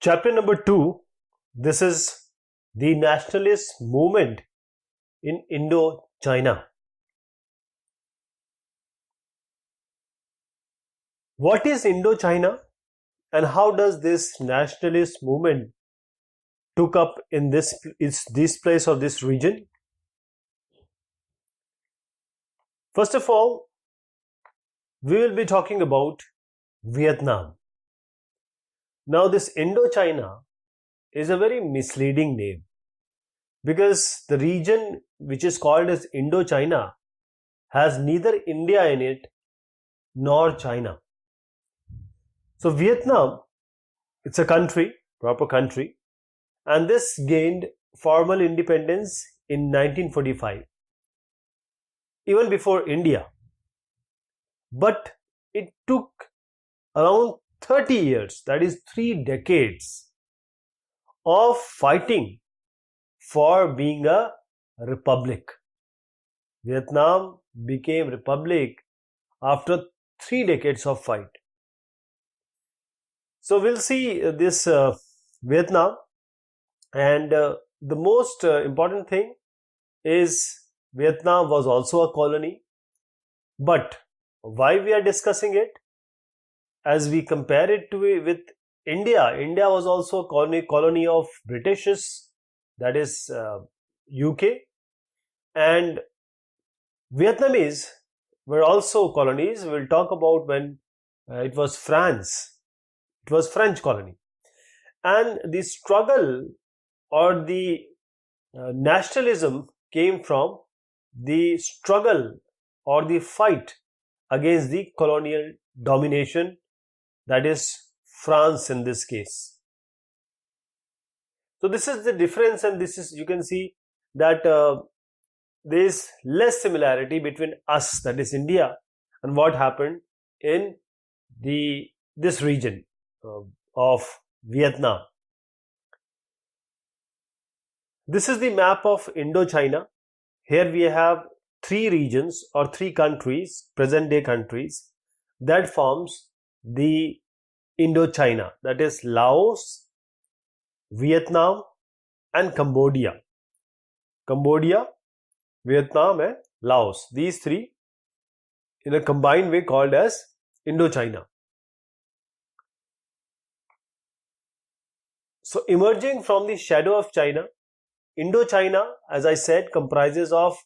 Chapter number 2, this is the nationalist movement in Indo-China. What is Indo-China and how does this nationalist movement took up in this place of this region? First of all, we will be talking about Vietnam. Now this Indo-China is a very misleading name because the region which is called as Indo-China has neither India in it nor China. So Vietnam, it's a country, proper country, and this gained formal independence in 1945, even before India. But it took around 30 years, that is 3 decades, of fighting for being a republic. Vietnam became republic after 3 decades of fight. So we'll see this Vietnam, and the most important thing is Vietnam was also a colony. But why we are discussing it? As we compare it with India, India was also a colony of Britishes, that is UK, and Vietnamese were also colonies. We'll talk about when it was France. It was French colony. And the struggle or the nationalism came from the struggle or the fight against the colonial domination, that is France in this case. So this is the difference, and this is, you can see that there is less similarity between us, that is India, and what happened in this region of Vietnam. This is the map of Indo-China. Here we have 3 regions or 3 countries, present day countries, that forms the Indo-China, that is Laos, Vietnam and Cambodia. Cambodia, Vietnam and Laos. These 3 in a combined way called as Indo-China. So emerging from the shadow of China, Indo-China, as I said, comprises of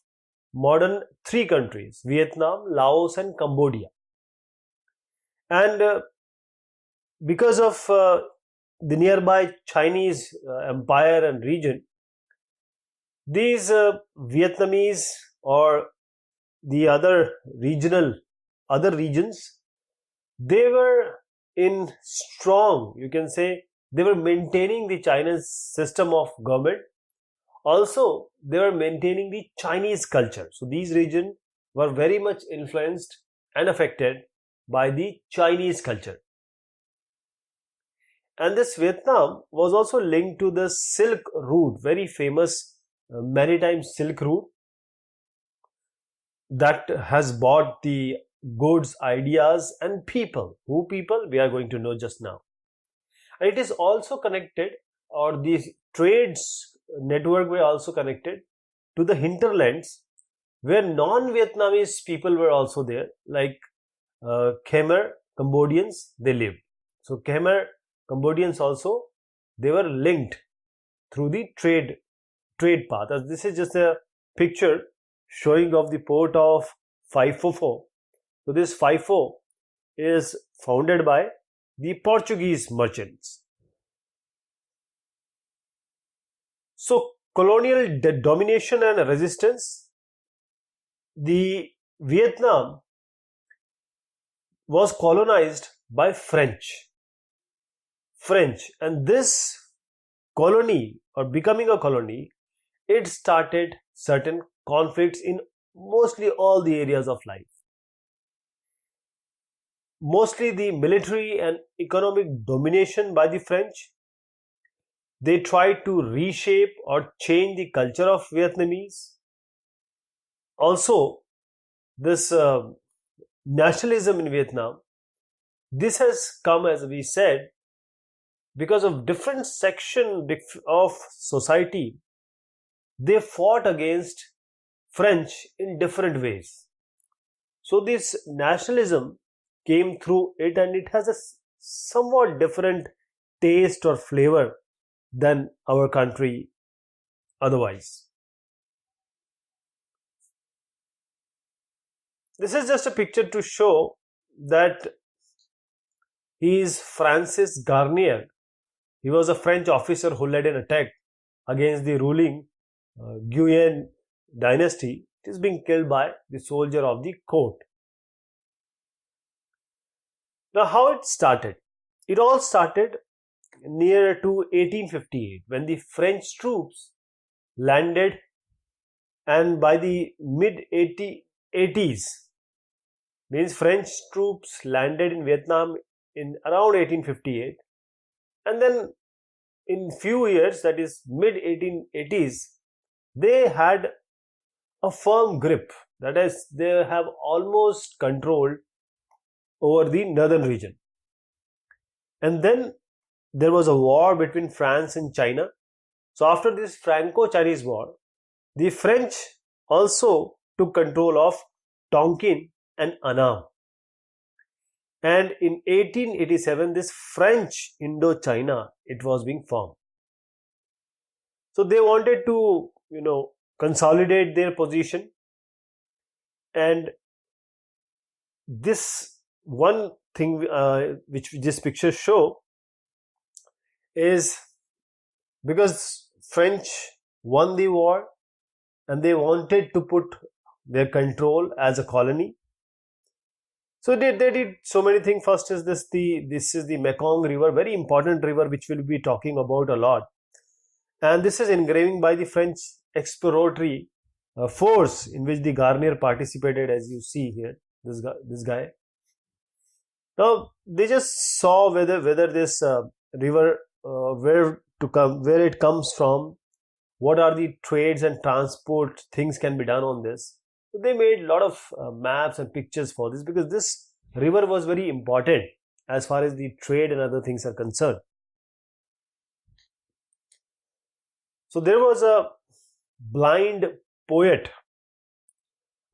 modern 3 countries, Vietnam, Laos and Cambodia. And because of the nearby Chinese empire and region, these Vietnamese or the other regions, they were in strong, you can say, they were maintaining the Chinese system of government. Also, they were maintaining the Chinese culture. So these regions were very much influenced and affected by the Chinese culture. And this Vietnam was also linked to the Silk Route, very famous maritime Silk Route that has brought the goods, ideas and people. Who people? We are going to know just now. And it is also connected, or the trades network were also connected to the hinterlands where non-Vietnamese people were also there, like Khmer Cambodians, they lived. So Khmer Cambodians also, they were linked through the trade path. As this is just a picture showing of the port of Phai Pho. So this Phai Pho is founded by the Portuguese merchants. So colonial domination and resistance, the Vietnam was colonized by French, and this colony, or becoming a colony, it started certain conflicts in mostly all the areas of life. Mostly the military and economic domination by the French. They tried to reshape or change the culture of Vietnamese. Also, this nationalism in Vietnam, this has come, as we said, because of different section of society, they fought against French in different ways. So this nationalism came through it, and it has a somewhat different taste or flavor than our country otherwise. This is just a picture to show that he is Francis Garnier. He was a French officer who led an attack against the ruling Guienne dynasty. It is being killed by the soldier of the court. Now, how it started? It all started near to 1858 when the French troops landed, and by the mid 80s, means French troops landed in Vietnam in around 1858, and then in few years, that is mid 1880s, they had a firm grip, that is, they have almost controlled over the northern region. And then there was a war between France and China. So after this Franco-Chinese war, the French also took control of Tonkin and Annam. And in 1887, this French Indo-China, it was being formed. So they wanted to, consolidate their position. And this one thing which this picture show is because French won the war and they wanted to put their control as a colony. So they did so many things. First is this is the Mekong River, very important river which we'll be talking about a lot. And this is engraving by the French exploratory force in which the Garnier participated, as you see here, this guy. Now they just saw whether this river, where it comes from, what are the trades and transport things can be done on this. So they made a lot of maps and pictures for this, because this river was very important as far as the trade and other things are concerned. So there was a blind poet,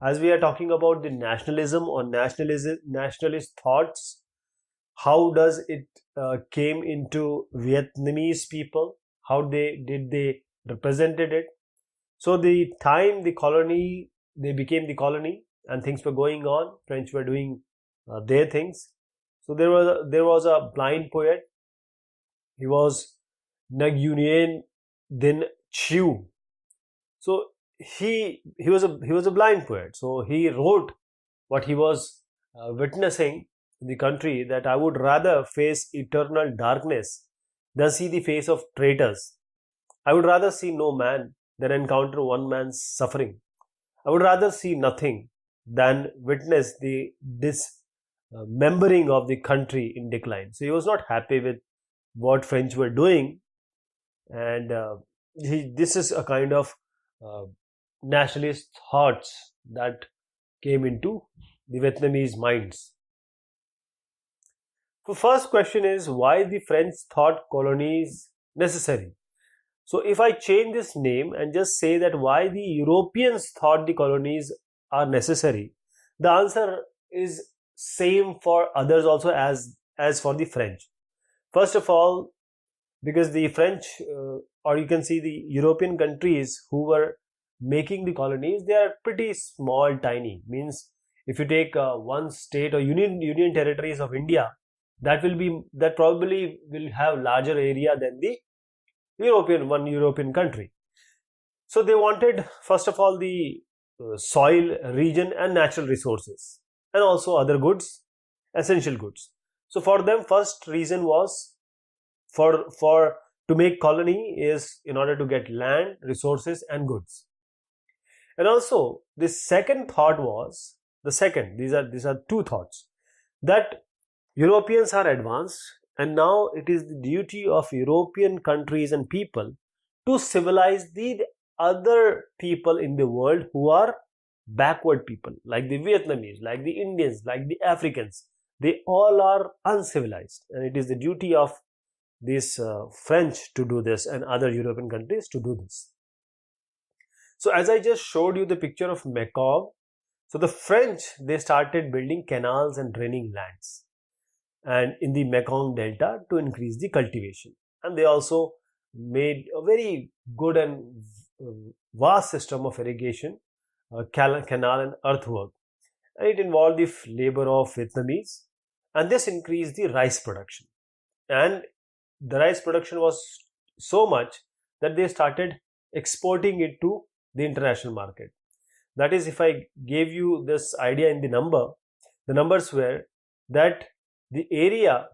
as we are talking about the nationalism or nationalist thoughts. How does it came into Vietnamese people? How they represented it? So the time they became the colony and things were going on, French were doing their things. So there was a blind poet. He was Nguyen Din Chiu. So he was a blind poet. So he wrote what he was witnessing in the country, that I would rather face eternal darkness than see the face of traitors. I would rather see no man than encounter one man's suffering. I would rather see nothing than witness the dismembering of the country in decline. So he was not happy with what French were doing, and this is a kind of nationalist thoughts that came into the Vietnamese minds. The first question is, why the French thought colonies necessary? So if I change this name and just say that why the Europeans thought the colonies are necessary, the answer is same for others also as for the French. First of all, because the French, or you can see the European countries who were making the colonies, they are pretty small, tiny. Means if you take one state or union territories of India, that probably will have larger area than the European country. So they wanted, first of all, the soil, region and natural resources, and also other goods, essential goods. So for them, first reason was for to make colony is in order to get land, resources and goods. And also the second thought was, these are two thoughts, that Europeans are advanced, and now it is the duty of European countries and people to civilize the other people in the world who are backward people, like the Vietnamese, like the Indians, like the Africans. They all are uncivilized, and it is the duty of these French to do this and other European countries to do this. So as I just showed you the picture of Mekong, so the French, they started building canals and draining lands and in the Mekong Delta to increase the cultivation. And they also made a very good and vast system of irrigation, canal and earthwork. And it involved the labor of Vietnamese, and this increased the rice production. And the rice production was so much that they started exporting it to the international market. That is, if I gave you this idea in the numbers were that the area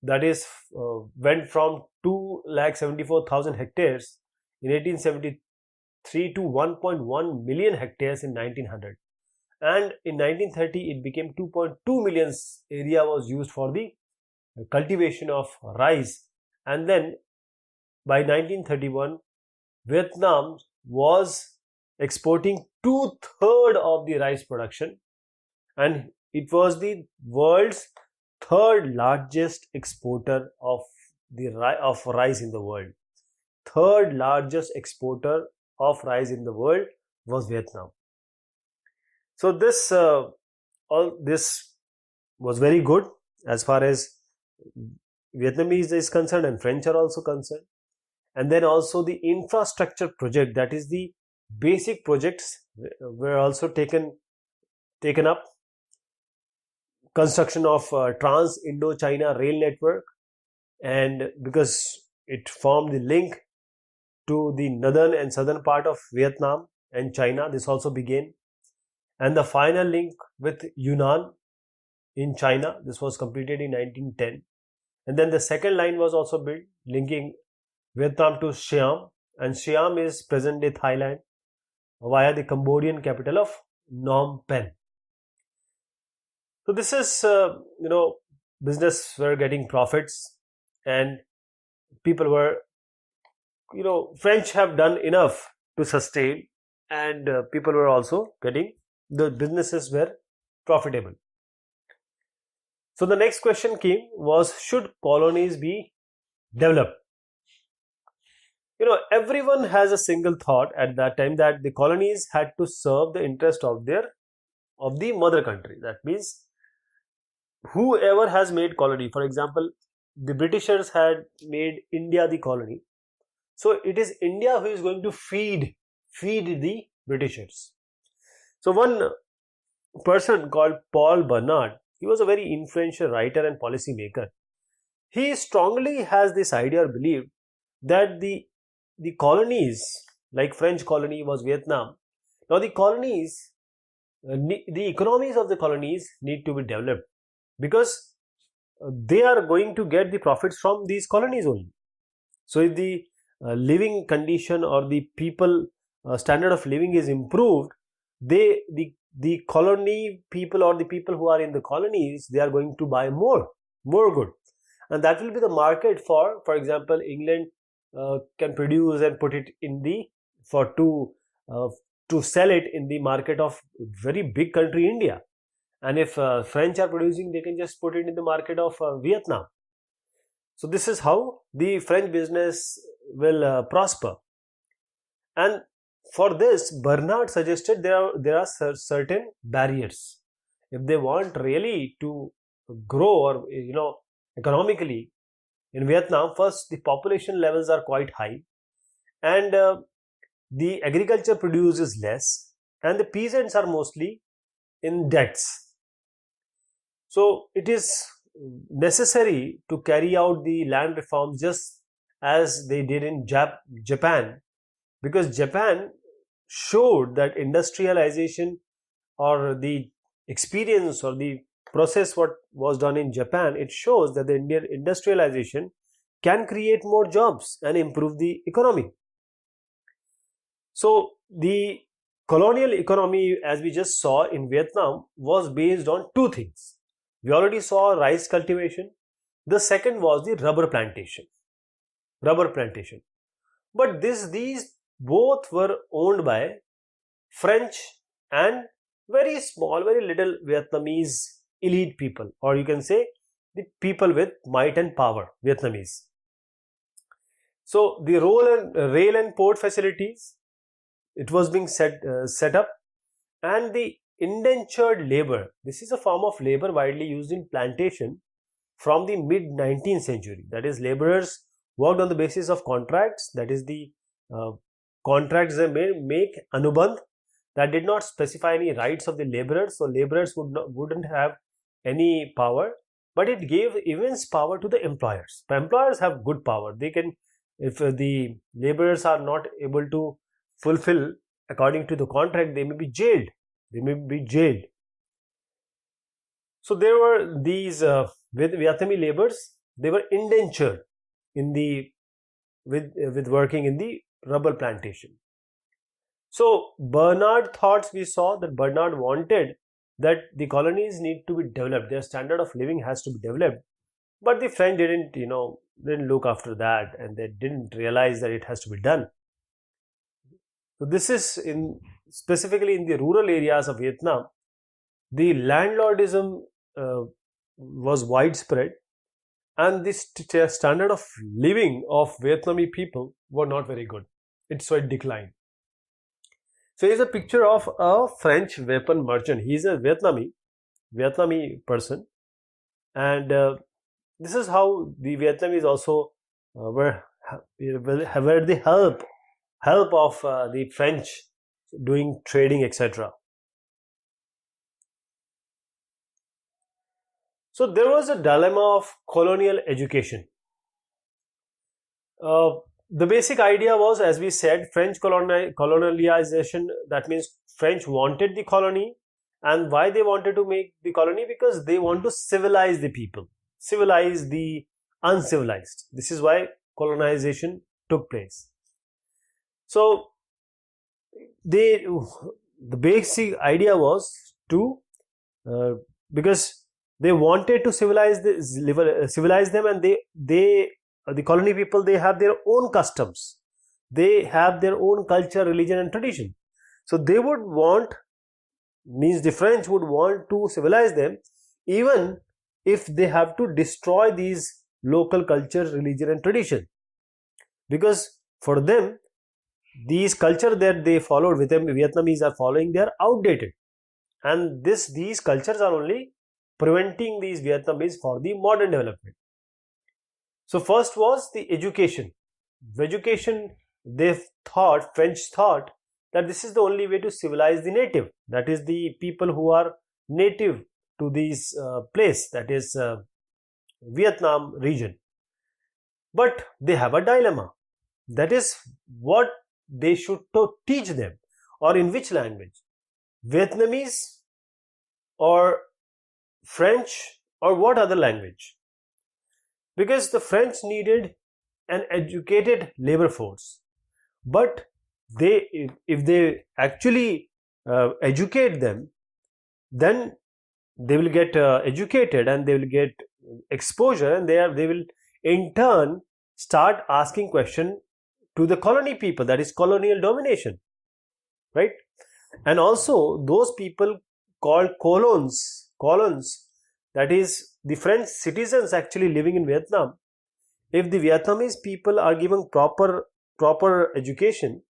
that is went from 2,74,000 hectares in 1873 to 1.1 million hectares in 1900, and in 1930 it became 2.2 million area was used for the cultivation of rice. And then by 1931 Vietnam was exporting 2/3 of the rice production, and it was the world's third largest exporter of rice in the world. Third largest exporter of rice in the world was Vietnam. So this all this was very good as far as Vietnamese is concerned, and French are also concerned. And then also the infrastructure project, that is the basic projects, were also taken up. Construction of trans indo-china rail network, and because it formed the link to the northern and southern part of Vietnam and China, this also began. And the final link with Yunnan in China, this was completed in 1910. And then the second line was also built, linking Vietnam to Siam, and Siam is present day Thailand, via the Cambodian capital of Phnom Penh. So this is, business were getting profits, and people were, French have done enough to sustain, and people were also getting, the businesses were profitable. So the next question came was, should colonies be developed? Everyone has a single thought at that time that the colonies had to serve the interest of the mother country. That means whoever has made colony, for example, the Britishers had made India the colony. So it is India who is going to feed the Britishers. So one person called Paul Bernard, he was a very influential writer and policy maker. He strongly has this idea or belief that the colonies, like French colony was Vietnam, now the colonies, the economies of the colonies need to be developed, because they are going to get the profits from these colonies only. So if the living condition or the people standard of living is improved, the colony people or the people who are in the colonies, they are going to buy more good, and that will be the market for example, England can produce and put it in the to sell it in the market of very big country India. And if French are producing, they can just put it in the market of Vietnam. So this is how the French business will prosper. And for this, Bernard suggested there are certain barriers. If they want really to grow or economically in Vietnam, first the population levels are quite high, and the agriculture produces less, and the peasants are mostly in debts. So it is necessary to carry out the land reforms just as they did in Japan, because Japan showed that industrialization, or the experience or the process what was done in Japan, it shows that the Indian industrialization can create more jobs and improve the economy. So the colonial economy, as we just saw in Vietnam, was based on two things. We already saw rice cultivation. The second was the rubber plantation. But these both were owned by French and very small, very little Vietnamese elite people, or you can say the people with might and power, Vietnamese. So the rail and port facilities, it was being set up, and the indentured labor. This is a form of labor widely used in plantation from the mid 19th century. That is, laborers worked on the basis of contracts. That is, the contracts they make anubandh, that did not specify any rights of the laborers. So laborers wouldn't have any power, but it gave immense power to the employers. The employers have good power. They can, if the laborers are not able to fulfill according to the contract, they may be jailed. So there were these Vietnamese laborers. They were indentured in the with working in the rubber plantation. So Bernard we saw that Bernard wanted that the colonies need to be developed. Their standard of living has to be developed. But the French didn't look after that, and they didn't realize that it has to be done. So this is specifically in the rural areas of Vietnam. The landlordism was widespread, and the standard of living of Vietnamese people were not very good. So it declined. So here's a picture of a French weapon merchant. He's a Vietnamese person, and this is how the Vietnamese also were the help of the French doing trading, etc. So there was a dilemma of colonial education. The basic idea was, as we said, French colonialization. That means French wanted the colony. And why they wanted to make the colony? Because they want to civilize the people, civilize the uncivilized. This is why colonization took place. So the basic idea was to because they wanted to civilize them, and the colony people, they have their own customs, they have their own culture, religion and tradition. So they would want, means the French would want to civilize them, even if they have to destroy these local culture, religion and tradition, because for them these culture that they followed, with them Vietnamese are following, they are outdated, and these cultures are only preventing these Vietnamese for the modern development. So first was the education. French thought that this is the only way to civilize the native, that is the people who are native to this place, that is Vietnam region. But they have a dilemma, that is what they should teach them, or in which language, Vietnamese or French, or what other language? Because the French needed an educated labor force, but if they actually educate them, then they will get educated and they will get exposure, and they will in turn start asking questions to the colony people, that is colonial domination, right? And also those people called colons, that is the French citizens actually living in Vietnam. If the Vietnamese people are given proper education,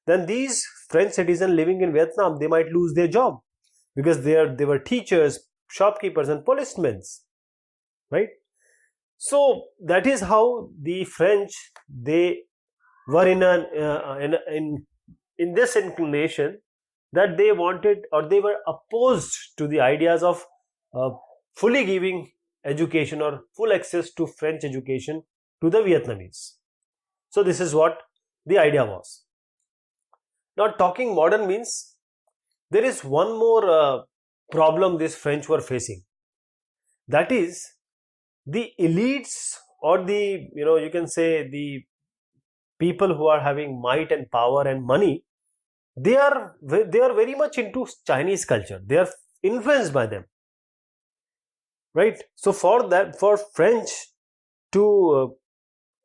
then these French citizens living in Vietnam, they might lose their job, because they were teachers, shopkeepers and policemen, right? So that is how the French, they were in this inclination, that they wanted, or they were opposed to the ideas of fully giving education or full access to French education to the Vietnamese. So this is what the idea was. Now, talking modern means, there is one more problem these French were facing. That is, the elites, or the, you can say the people who are having might and power and money, they are very much into Chinese culture. They are influenced by them, right? So for French to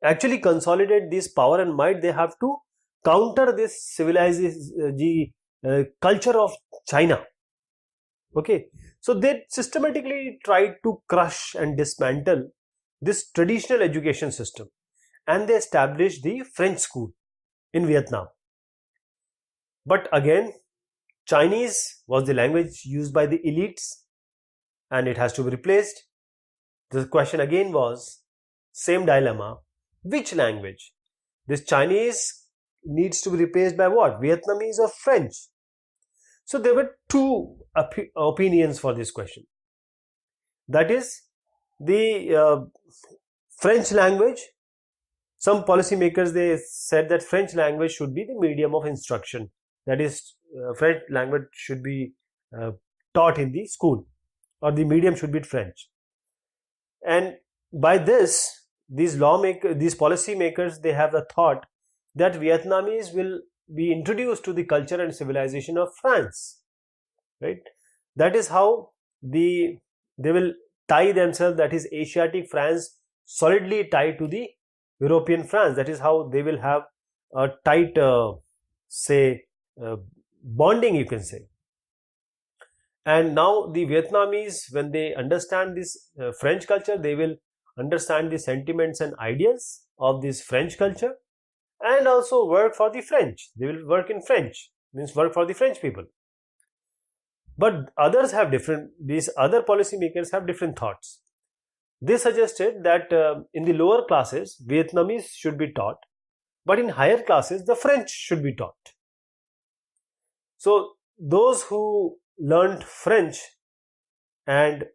actually consolidate this power and might, they have to counter this culture of China. Okay, so they systematically tried to crush and dismantle this traditional education system, and they established the French school in Vietnam. But again, Chinese was the language used by the elites and it has to be replaced. The question again was, same dilemma, which language? This Chinese needs to be replaced by what? Vietnamese or French? So there were two opinions for this question. That is, the French language, some policymakers, they said that French language should be the medium of instruction. That is, French language should be taught in the school, or the medium should be French. And by this, these policymakers, they have a thought that Vietnamese will be introduced to the culture and civilization of France, right? That is how they will tie themselves, that is Asiatic France solidly tied to the European France. That is how they will have a tight bonding, you can say. And now the Vietnamese, when they understand this French culture, they will understand the sentiments and ideas of this French culture and also work for the French. They will work in French, means work for the French people. But others have these other policymakers have different thoughts. They suggested that in the lower classes, Vietnamese should be taught, but in higher classes, the French should be taught. So those who learned French and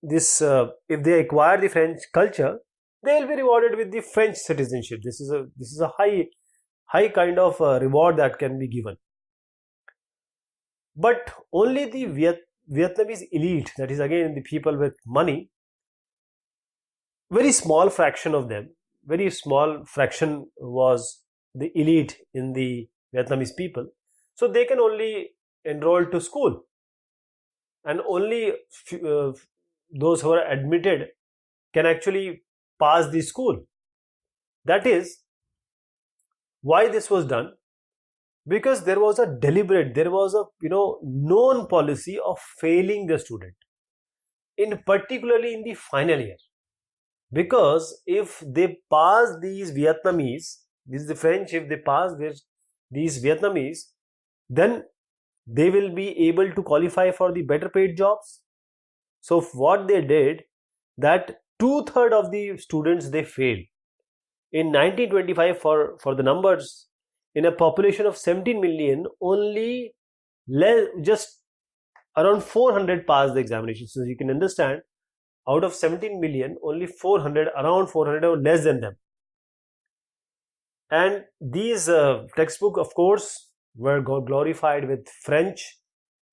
this, if they acquire the French culture, they will be rewarded with the French citizenship. This is a high kind of reward that can be given. But only the Vietnamese elite, that is again the people with money, very small fraction of them, very small fraction was the elite in the Vietnamese people. So they can only enroll to school, and only those who are admitted can actually pass the school. That is why this was done, because there was a known policy of failing the student, particularly in the final year. Because if they pass these Vietnamese, this is the French, if they pass these Vietnamese, then they will be able to qualify for the better paid jobs. So what they did, that 2/3 of the students, they failed. In 1925, for the numbers, in a population of 17 million, only just around 400 passed the examination. So you can understand, out of 17 million, only around 400 or less than them. And these textbooks, of course, were glorified with French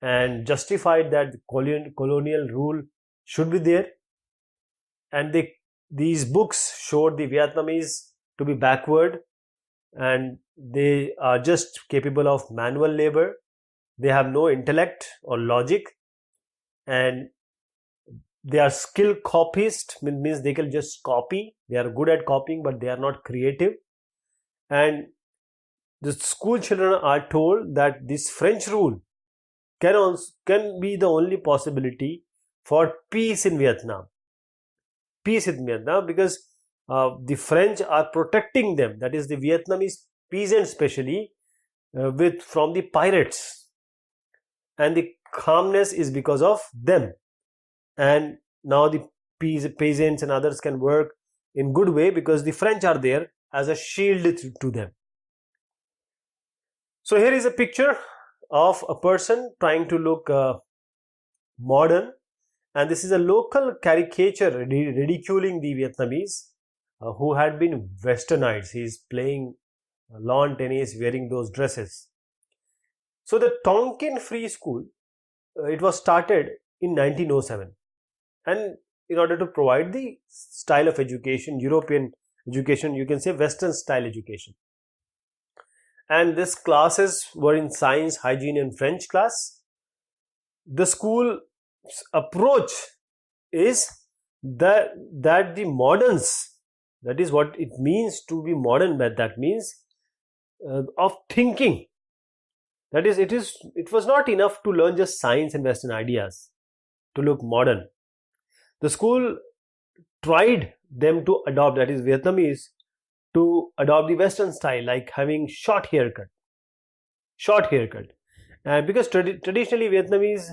and justified that colonial rule should be there. And these books showed the Vietnamese to be backward, and they are just capable of manual labor. They have no intellect or logic, and they are skill copyists, means they can just copy. They are good at copying, but they are not creative. And the school children are told that this French rule can be the only possibility for peace in Vietnam. Peace in Vietnam, because the French are protecting them, that is the Vietnamese peasants especially, from the pirates, and the calmness is because of them. And now the peasants and others can work in good way because the French are there as a shield to them. So here is a picture of a person trying to look modern, and this is a local caricature ridiculing the Vietnamese who had been westernized. He is playing lawn tennis wearing those dresses. So the Tonkin Free School, it was started in 1907, and in order to provide the style of education, European education, you can say Western style education. And these classes were in science, hygiene and French class. The school's approach is that the moderns, that is what it means to be modern, but that means of thinking. That is, it was not enough to learn just science and Western ideas to look modern. The school tried them to adopt, that is Vietnamese, to adopt the Western style, like having short haircut. And because traditionally Vietnamese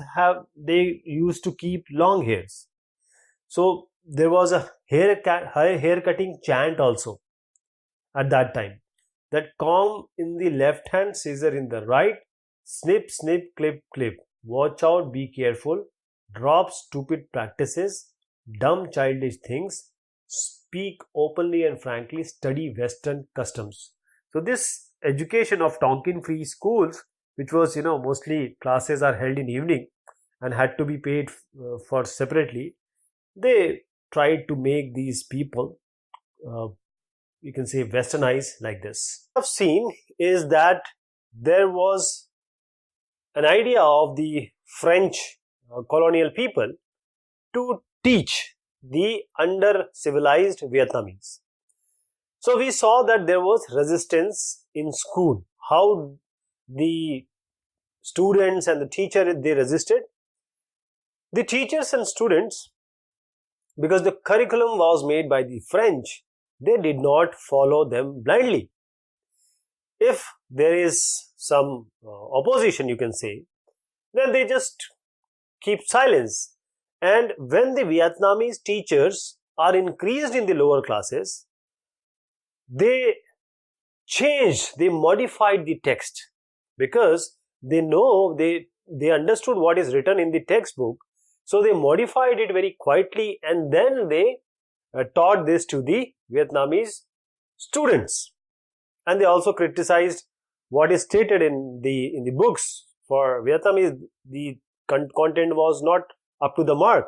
they used to keep long hairs. So there was a hair cutting chant also at that time, that comb in the left hand, scissor in the right, snip, snip, clip, clip. Watch out, be careful. Drop stupid practices, dumb childish things. Speak openly and frankly. Study Western customs. So this education of Tonkin free schools, which was, mostly classes are held in evening and had to be paid for separately, they tried to make these people, you can say, westernized like this. What I've seen is that there was an idea of the French colonial people to teach the under civilized Vietnamese. So we saw that there was resistance in school, how the students and the teacher, they resisted. The teachers and students, because the curriculum was made by the French, they did not follow them blindly. If there is some opposition, you can say, then they just keep silence. And when the Vietnamese teachers are increased in the lower classes, they modified the text, because they know, they understood what is written in the textbook. So they modified it very quietly, and then they taught this to the Vietnamese students. And they also criticized what is stated in the books. For Vietnamese, the content was not up to the mark,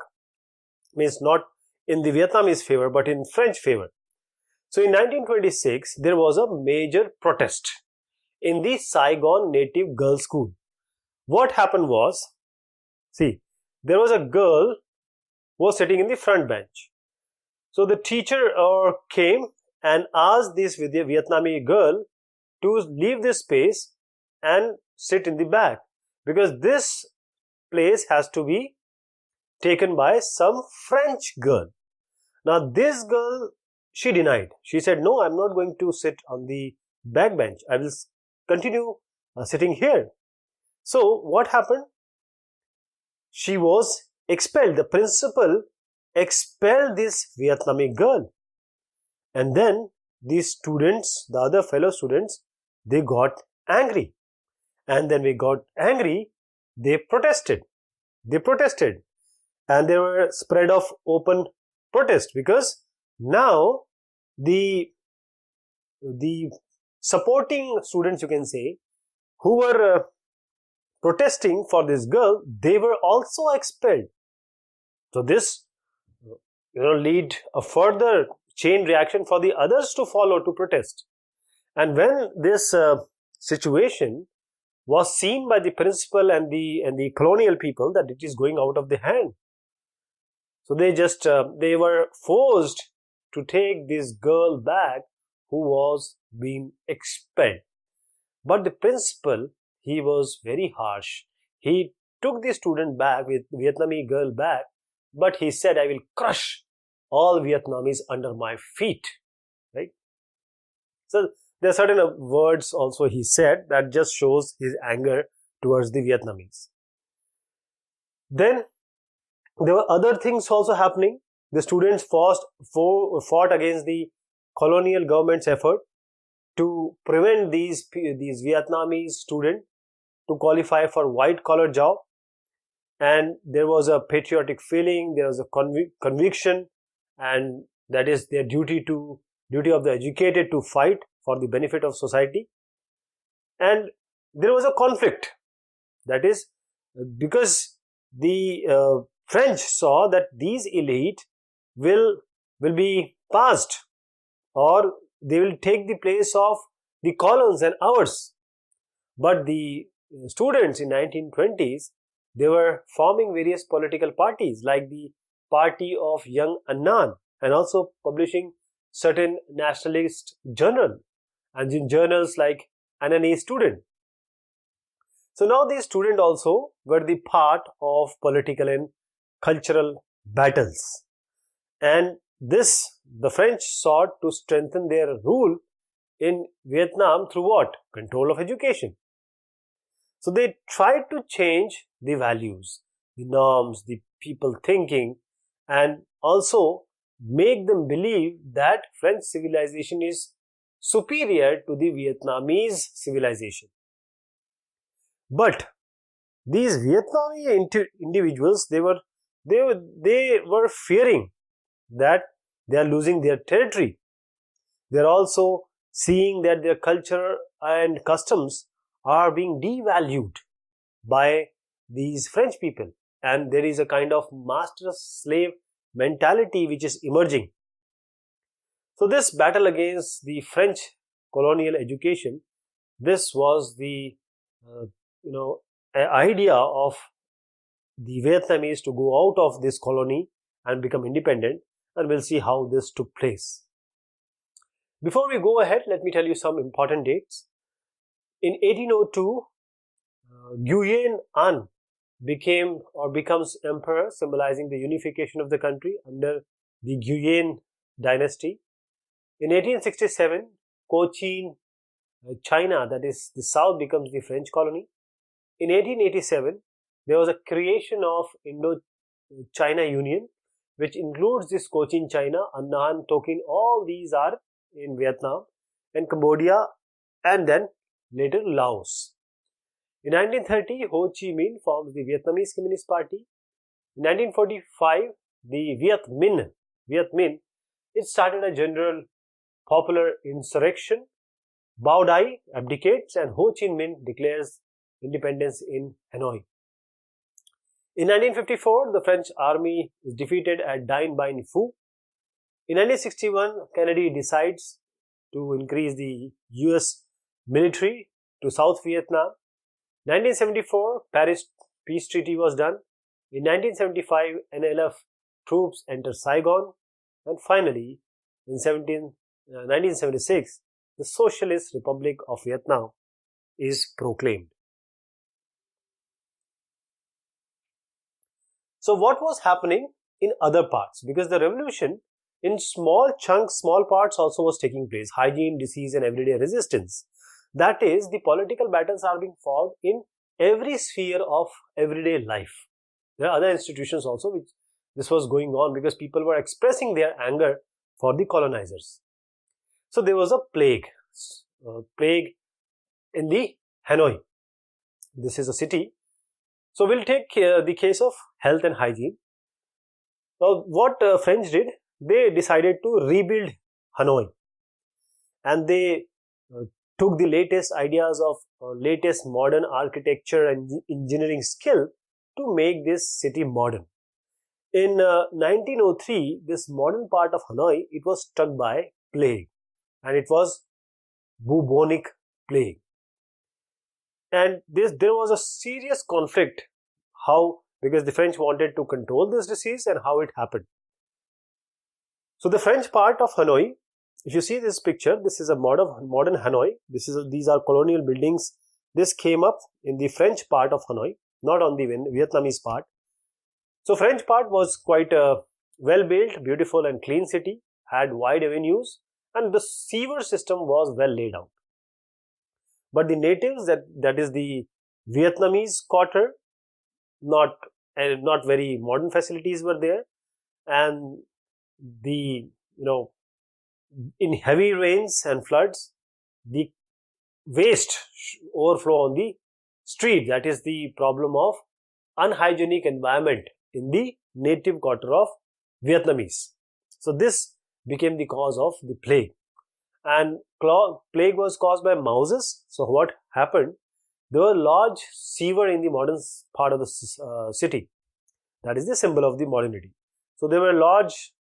means not in the Vietnamese favor but in French favor. So in 1926 there was a major protest in the Saigon native girls' school. What happened was, see, there was a girl who was sitting in the front bench. So the teacher came and asked this Vietnamese girl to leave this space and sit in the back, because this place has to be taken by some French girl. Now this girl, she denied. She said, no, I'm not going to sit on the back bench. I will continue sitting here. So what happened? She was expelled. The principal expelled this Vietnamese girl. And then these students, the other fellow students, they got angry. And then we got angry, they protested. And there were spread of open protest, because now the supporting students, you can say, who were protesting for this girl, they were also expelled. So this lead a further chain reaction for the others to follow to protest. And when this situation was seen by the principal and the colonial people that it is going out of the hand, so they were forced to take this girl back who was being expelled. But the principal, he was very harsh. He took the student back, with Vietnamese girl back, but he said, I will crush all Vietnamese under my feet, right? So there are certain words also he said that just shows his anger towards the Vietnamese. Then there were other things also happening. The students fought against the colonial government's effort to prevent these Vietnamese students to qualify for white collar job. And there was a patriotic feeling, there was a conviction, and that is their duty of the educated to fight for the benefit of society. And there was a conflict, that is because the French saw that these elite will be passed, or they will take the place of the colons and ours. But the students in 1920s, they were forming various political parties, like the Party of Young Annan, and also publishing certain nationalist journals, and in journals like Annanese Student. So now these students also were the part of political and cultural battles, and this the French sought to strengthen their rule in Vietnam through what? Control of education. So they tried to change the values, the norms, the people thinking, and also make them believe that French civilization is superior to the Vietnamese civilization. But these Vietnamese individuals, they were fearing that they are losing their territory. They are also seeing that their culture and customs are being devalued by these French people, and there is a kind of master-slave mentality which is emerging. So this battle against the French colonial education, this was the idea of the Vietnamese to go out of this colony and become independent, and we'll see how this took place. Before we go ahead, let me tell you some important dates. In 1802, Nguyen An becomes emperor, symbolizing the unification of the country under the Nguyen dynasty. In 1867, Cochin, China, that is the south, becomes the French colony. In 1887, there was a creation of Indo-China Union, which includes this Cochin China, Annan, Tonkin, all these are in Vietnam, and Cambodia, and then later Laos. In 1930, Ho Chi Minh forms the Vietnamese Communist Party. In 1945, the Viet Minh, it started a general popular insurrection. Bao Dai abdicates and Ho Chi Minh declares independence in Hanoi. In 1954, the French army is defeated at Dien Bien Phu. In 1961, Kennedy decides to increase the US military to South Vietnam. 1974, Paris Peace Treaty was done. In 1975, NLF troops enter Saigon. And finally, in 1976, the Socialist Republic of Vietnam is proclaimed. So what was happening in other parts? Because the revolution in small chunks, small parts also was taking place. Hygiene, disease and everyday resistance. That is, the political battles are being fought in every sphere of everyday life. There are other institutions also which this was going on because people were expressing their anger for the colonizers. So there was a plague in the Hanoi. This is a city. So we'll take the case of health and hygiene. Now what French did, they decided to rebuild Hanoi, and they took the latest ideas of latest modern architecture and engineering skill to make this city modern. In 1903, this modern part of Hanoi, it was struck by plague, and it was bubonic plague. And there was a serious conflict, because the French wanted to control this disease and how it happened. So the French part of Hanoi, if you see this picture, this is a modern Hanoi. These are colonial buildings. This came up in the French part of Hanoi, not on the Vietnamese part. So French part was quite a well-built, beautiful and clean city, had wide avenues, and the sewer system was well laid out. But the natives, that is the Vietnamese quarter, not very modern facilities were there, and in heavy rains and floods, the waste overflow on the street. That is the problem of unhygienic environment in the native quarter of Vietnamese. So this became the cause of the plague, and plague was caused by mouses. So what happened? There were large sewer in the modern part of the city. That is the symbol of the modernity. So there were large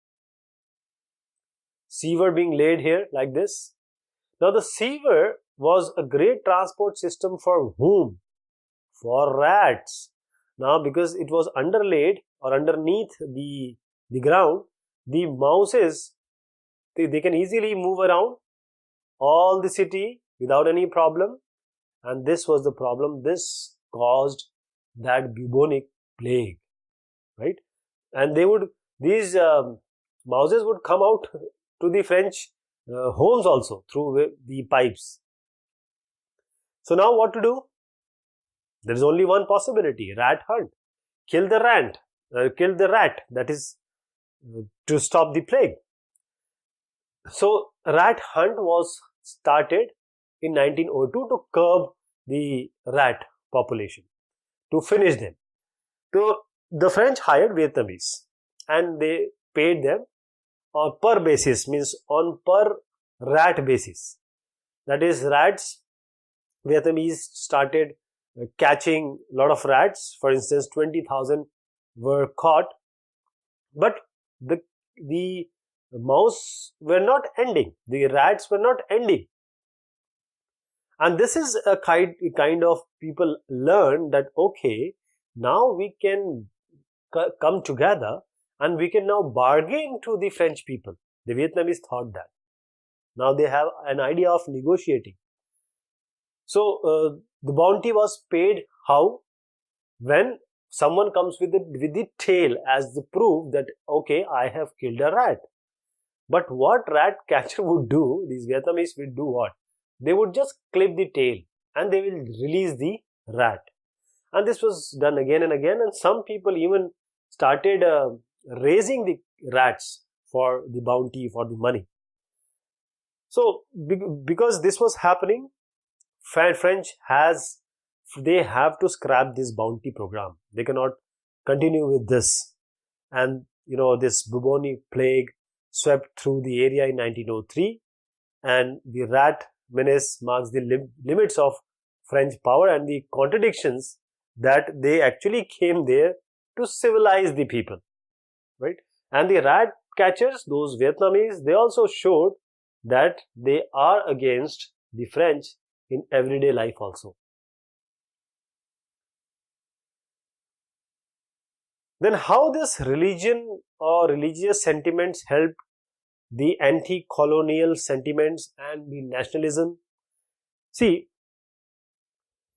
sewer being laid here like this. Now the sewer was a great transport system for whom? For rats. Now because it was underlaid or underneath the ground, the mouses, they can easily move around all the city without any problem. And this was the problem. This caused that bubonic plague, right? And these mouses would come out to the French homes also through the pipes. So now what to do? There is only one possibility: rat hunt. Kill the rat. That is to stop the plague. So rat hunt was started in 1902 to curb the rat population, to finish them. So the French hired Vietnamese and they paid them on per basis, means on per rat basis. That is, rats, Vietnamese started catching a lot of rats. For instance, 20,000 were caught, but the mouse were not ending, the rats were not ending. And this is a kind of people learn that, okay, now we can come together and we can now bargain to the French people. The Vietnamese thought that. Now they have an idea of negotiating. So the bounty was paid how? When someone comes with the tail as the proof that, okay, I have killed a rat. But what rat catcher would do, these Vietnamese would do what? They would just clip the tail and they will release the rat. And this was done again and again, and some people even started raising the rats for the bounty, for the money. So because this was happening, French they have to scrap this bounty program. They cannot continue with this. And this bubonic plague swept through the area in 1903, and the rat menace marks the limits of French power and the contradictions that they actually came there to civilize the people, right? And the rat catchers, those Vietnamese, they also showed that they are against the French in everyday life also. Then how this religion or religious sentiments helped the anti-colonial sentiments and the nationalism? See,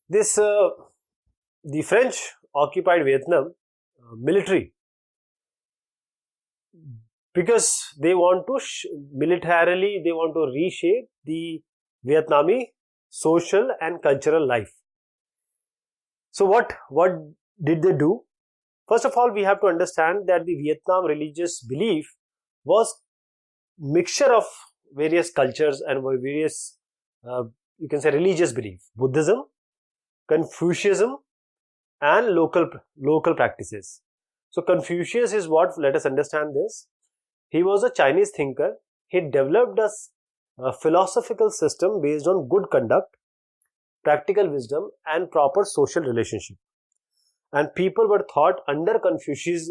this the French occupied Vietnam military because they want to militarily they want to reshape the Vietnamese social and cultural life. So what did they do? First of all, we have to understand that the Vietnam religious belief was mixture of various cultures and various you can say religious belief: Buddhism, Confucianism, and local practices. So Confucius is what? Let us understand this. He was a Chinese thinker. He developed a philosophical system based on good conduct, practical wisdom, and proper social relationship. And people were taught under Confucius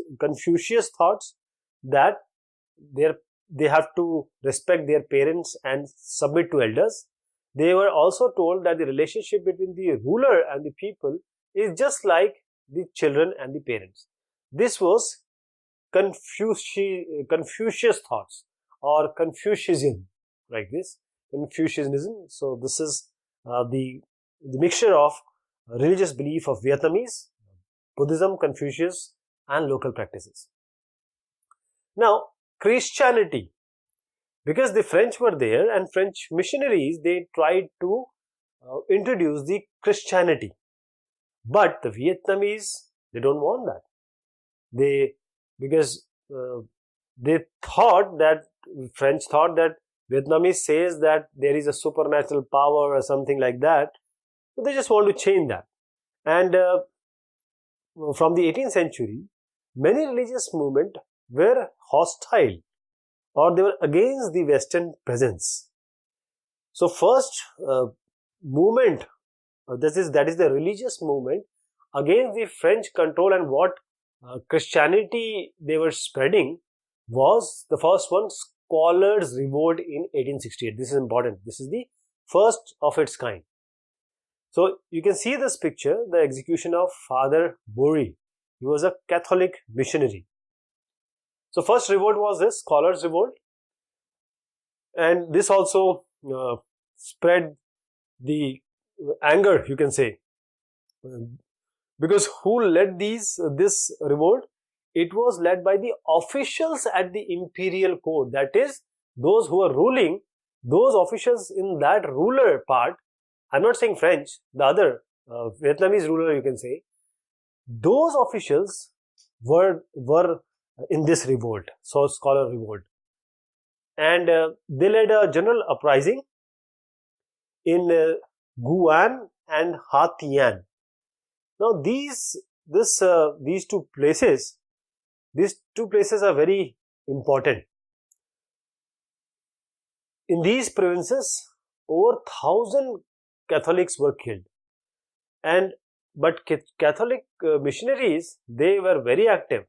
thoughts that they have to respect their parents and submit to elders. They were also told that the relationship between the ruler and the people is just like the children and the parents. This was Confucius thoughts, or Confucianism, like this, Confucianism. So this is the mixture of religious belief of Vietnamese, Buddhism, Confucius, and local practices. Now, Christianity, because the French were there and French missionaries, they tried to introduce the Christianity, but the Vietnamese, they don't want that. Because they thought that French thought that Vietnamese says that there is a supernatural power or something like that, so they just want to change that. And from the 18th century, many religious movements were hostile, or they were against the Western presence. So first movement, that is the religious movement against the French control and what Christianity they were spreading, was the first one, Scholars' Revolt in 1868. This is important. This is the first of its kind. So you can see this picture, the execution of Father Bory. He was a Catholic missionary. So first revolt was this, Scholars' Revolt. And this also spread the anger, you can say. Because who led this revolt? It was led by the officials at the imperial court, that is those who were ruling, those officials in that ruler part, I'm not saying French, the other Vietnamese ruler, you can say, those officials were in this revolt, so scholar revolt, and they led a general uprising in Guan and Ha Tien. Now these two places are very important. In these provinces, over 1,000 Catholics were killed, but Catholic missionaries, they were very active.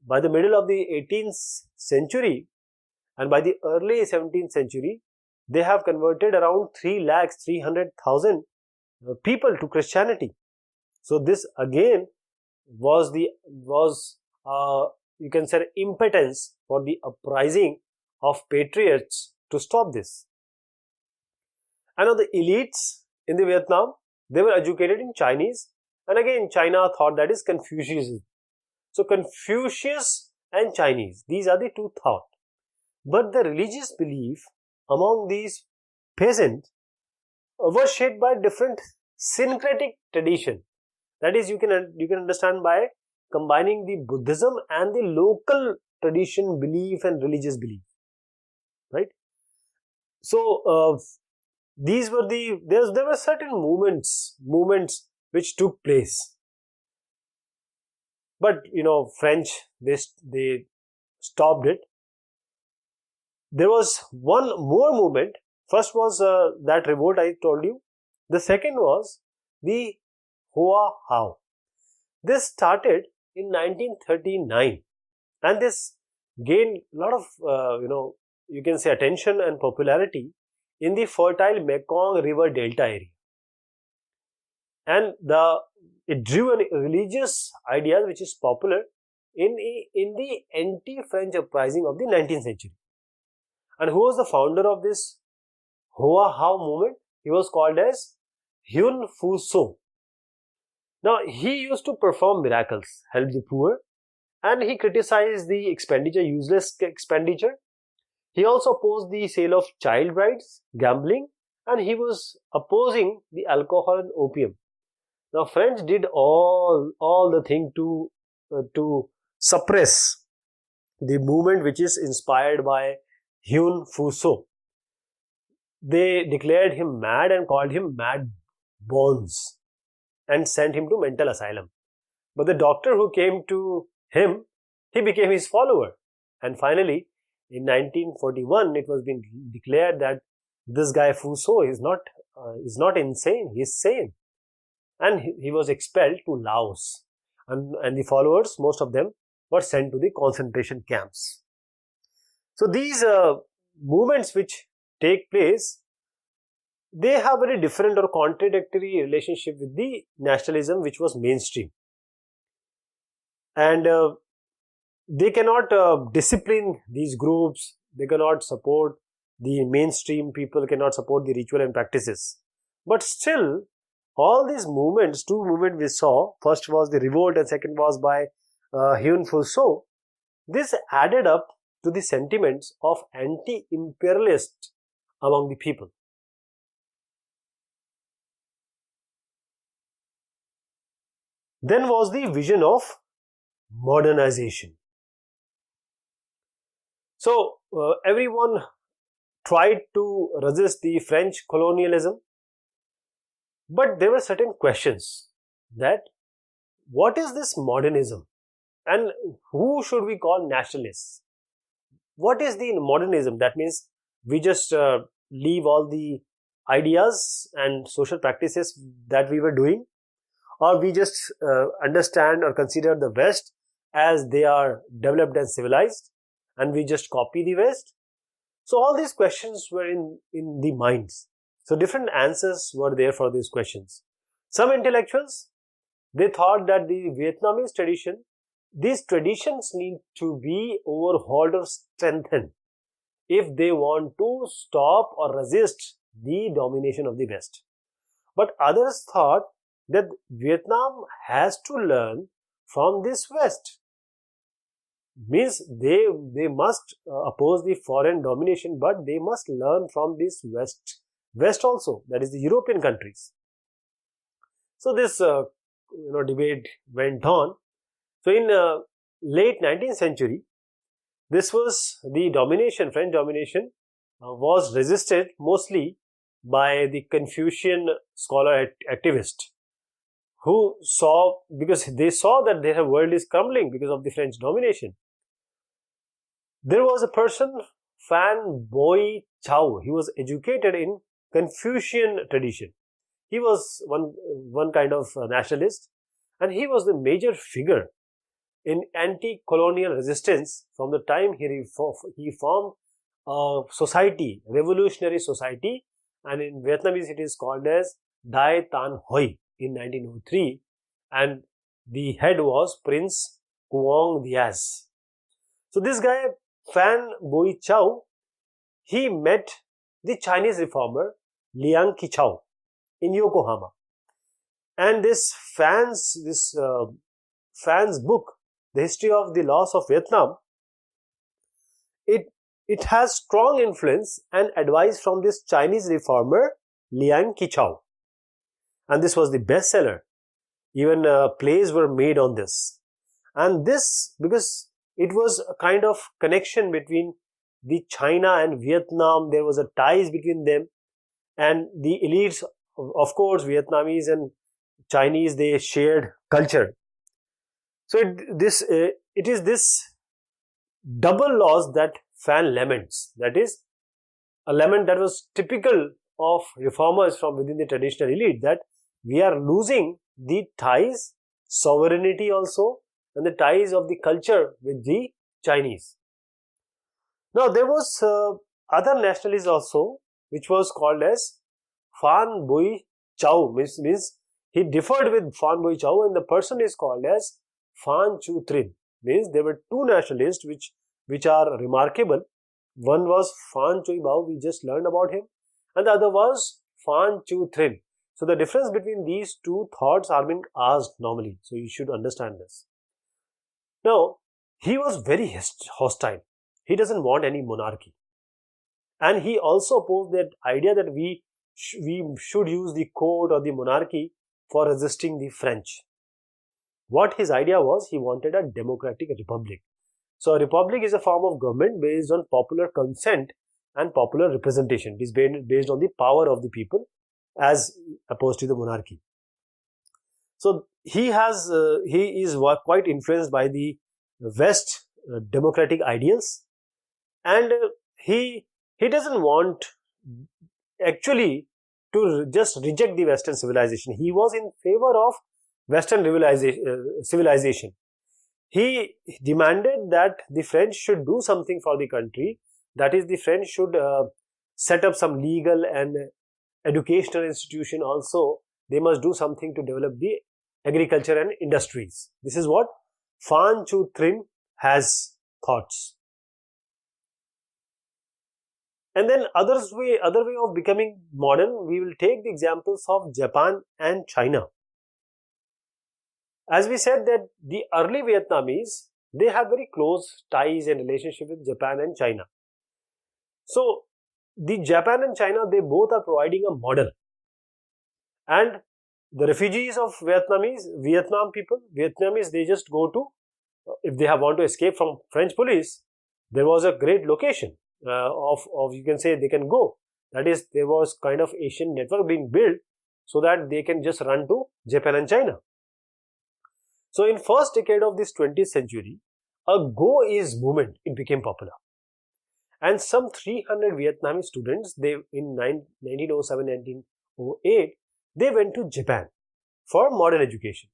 By the middle of the 18th century and by the early 17th century, they have converted around 3,300,000 people to Christianity. So this again was you can say impotence for the uprising of patriots to stop this. And now the elites in the Vietnam, they were educated in Chinese, and again China thought that is Confucianism. So Confucius and Chinese, these are the two thoughts. But the religious belief among these peasants was shaped by different syncretic tradition. That is, you can understand by combining the Buddhism and the local tradition, belief and religious belief, right? So these were there were certain movements which took place, but French, they stopped it. There was one more movement. First was that revolt I told you. The second was the Hoa Hao. This started in 1939, and this gained a lot of you can say attention and popularity in the fertile Mekong River Delta area, and it drew a religious idea which is popular in the anti-French uprising of the 19th century. And who was the founder of this Hoa Hao movement? He was called as Hyun Fu So. Now, he used to perform miracles, help the poor, and he criticized the expenditure, useless expenditure. He also opposed the sale of child brides, gambling, and he was opposing the alcohol and opium. Now, French did all the thing to suppress the movement which is inspired by Hyun Fu So. They declared him mad and called him Mad Bones and sent him to mental asylum. But the doctor who came to him, he became his follower. And finally, in 1941, it was being declared that this guy Fu So is not insane, he is sane. And he was expelled to Laos. And the followers, most of them, were sent to the concentration camps. So these movements which take place, they have very different or contradictory relationship with the nationalism which was mainstream. And they cannot discipline these groups, they cannot support the mainstream people, cannot support the ritual and practices. But still, all these movements, two movements we saw, first was the revolt and second was by Hyun Fu So, this added up to the sentiments of anti-imperialist among the people. Then was the vision of modernization. So everyone tried to resist the French colonialism, but there were certain questions that what is this modernism and who should we call nationalists? What is the modernism? That means we just leave all the ideas and social practices that we were doing, or we just understand or consider the West as they are developed and civilized and we just copy the West. So all these questions were in the minds. So different answers were there for these questions. Some intellectuals, they thought that the Vietnamese tradition, these traditions need to be overhauled or strengthened if they want to stop or resist the domination of the West. But others thought that Vietnam has to learn from this West. Means they must oppose the foreign domination, but they must learn from this West also, that is the European countries. So this debate went on. So in late 19th century, this was the domination, French domination was resisted mostly by the Confucian scholar activist, who saw, because they saw that their world is crumbling because of the French domination. There was a person, Fan Boi Chao. He was educated in Confucian tradition. He was one kind of nationalist, and he was the major figure in anti-colonial resistance from the time he formed a society, revolutionary society, and in Vietnamese it is called as Dai Tan Hoi in 1903, and the head was Prince Quang Diaz. So this guy, Fan Boi Chao, he met the Chinese reformer Liang Qichao in Yokohama, and this Fan's book, The History of the Loss of Vietnam, it has strong influence and advice from this Chinese reformer Liang Qichao, and this was the bestseller. Even plays were made on this, and this because it was a kind of connection between the China and Vietnam. There was a ties between them, and the elites, of course, Vietnamese and Chinese, they shared culture. So it is this double loss that Fan laments. That is a lament that was typical of reformers from within the traditional elite, that we are losing the ties, sovereignty also, and the ties of the culture with the Chinese. Now there was other nationalist also, which was called as Fan Boi Chao, means he differed with Fan Boi Chao, and the person is called as Fan Chu Trin. Means there were two nationalists which are remarkable. One was Fan Chui Bao, we just learned about him, and the other was Fan Chu Trin. So the difference between these two thoughts are being asked normally, so you should understand this. Now, he was very hostile. He doesn't want any monarchy, and he also opposed that idea that we should use the court or the monarchy for resisting the French. What his idea was, he wanted a democratic republic. So a republic is a form of government based on popular consent and popular representation. It is based on the power of the people as opposed to the monarchy. So he is quite influenced by the West democratic ideals, and he doesn't want actually to just reject the Western civilization. He was in favor of Western civilization. He demanded that the French should do something for the country. That is, the French should set up some legal and educational institution also. They must do something to develop the agriculture and industries. This is what Fan Chu Trin has thoughts. And then other way of becoming modern, we will take the examples of Japan and China. As we said that the early Vietnamese, they have very close ties and relationship with Japan and China. So the Japan and China, they both are providing a model. And the refugees of Vietnam people, Vietnamese, they just go to, if they want to escape from French police, there was a great location of you can say they can go. That is, there was kind of Asian network being built so that they can just run to Japan and China. So in first decade of this 20th century, a Go East movement, it became popular. And some 300 Vietnamese students, they in 1907, 1908, they went to Japan for modern education.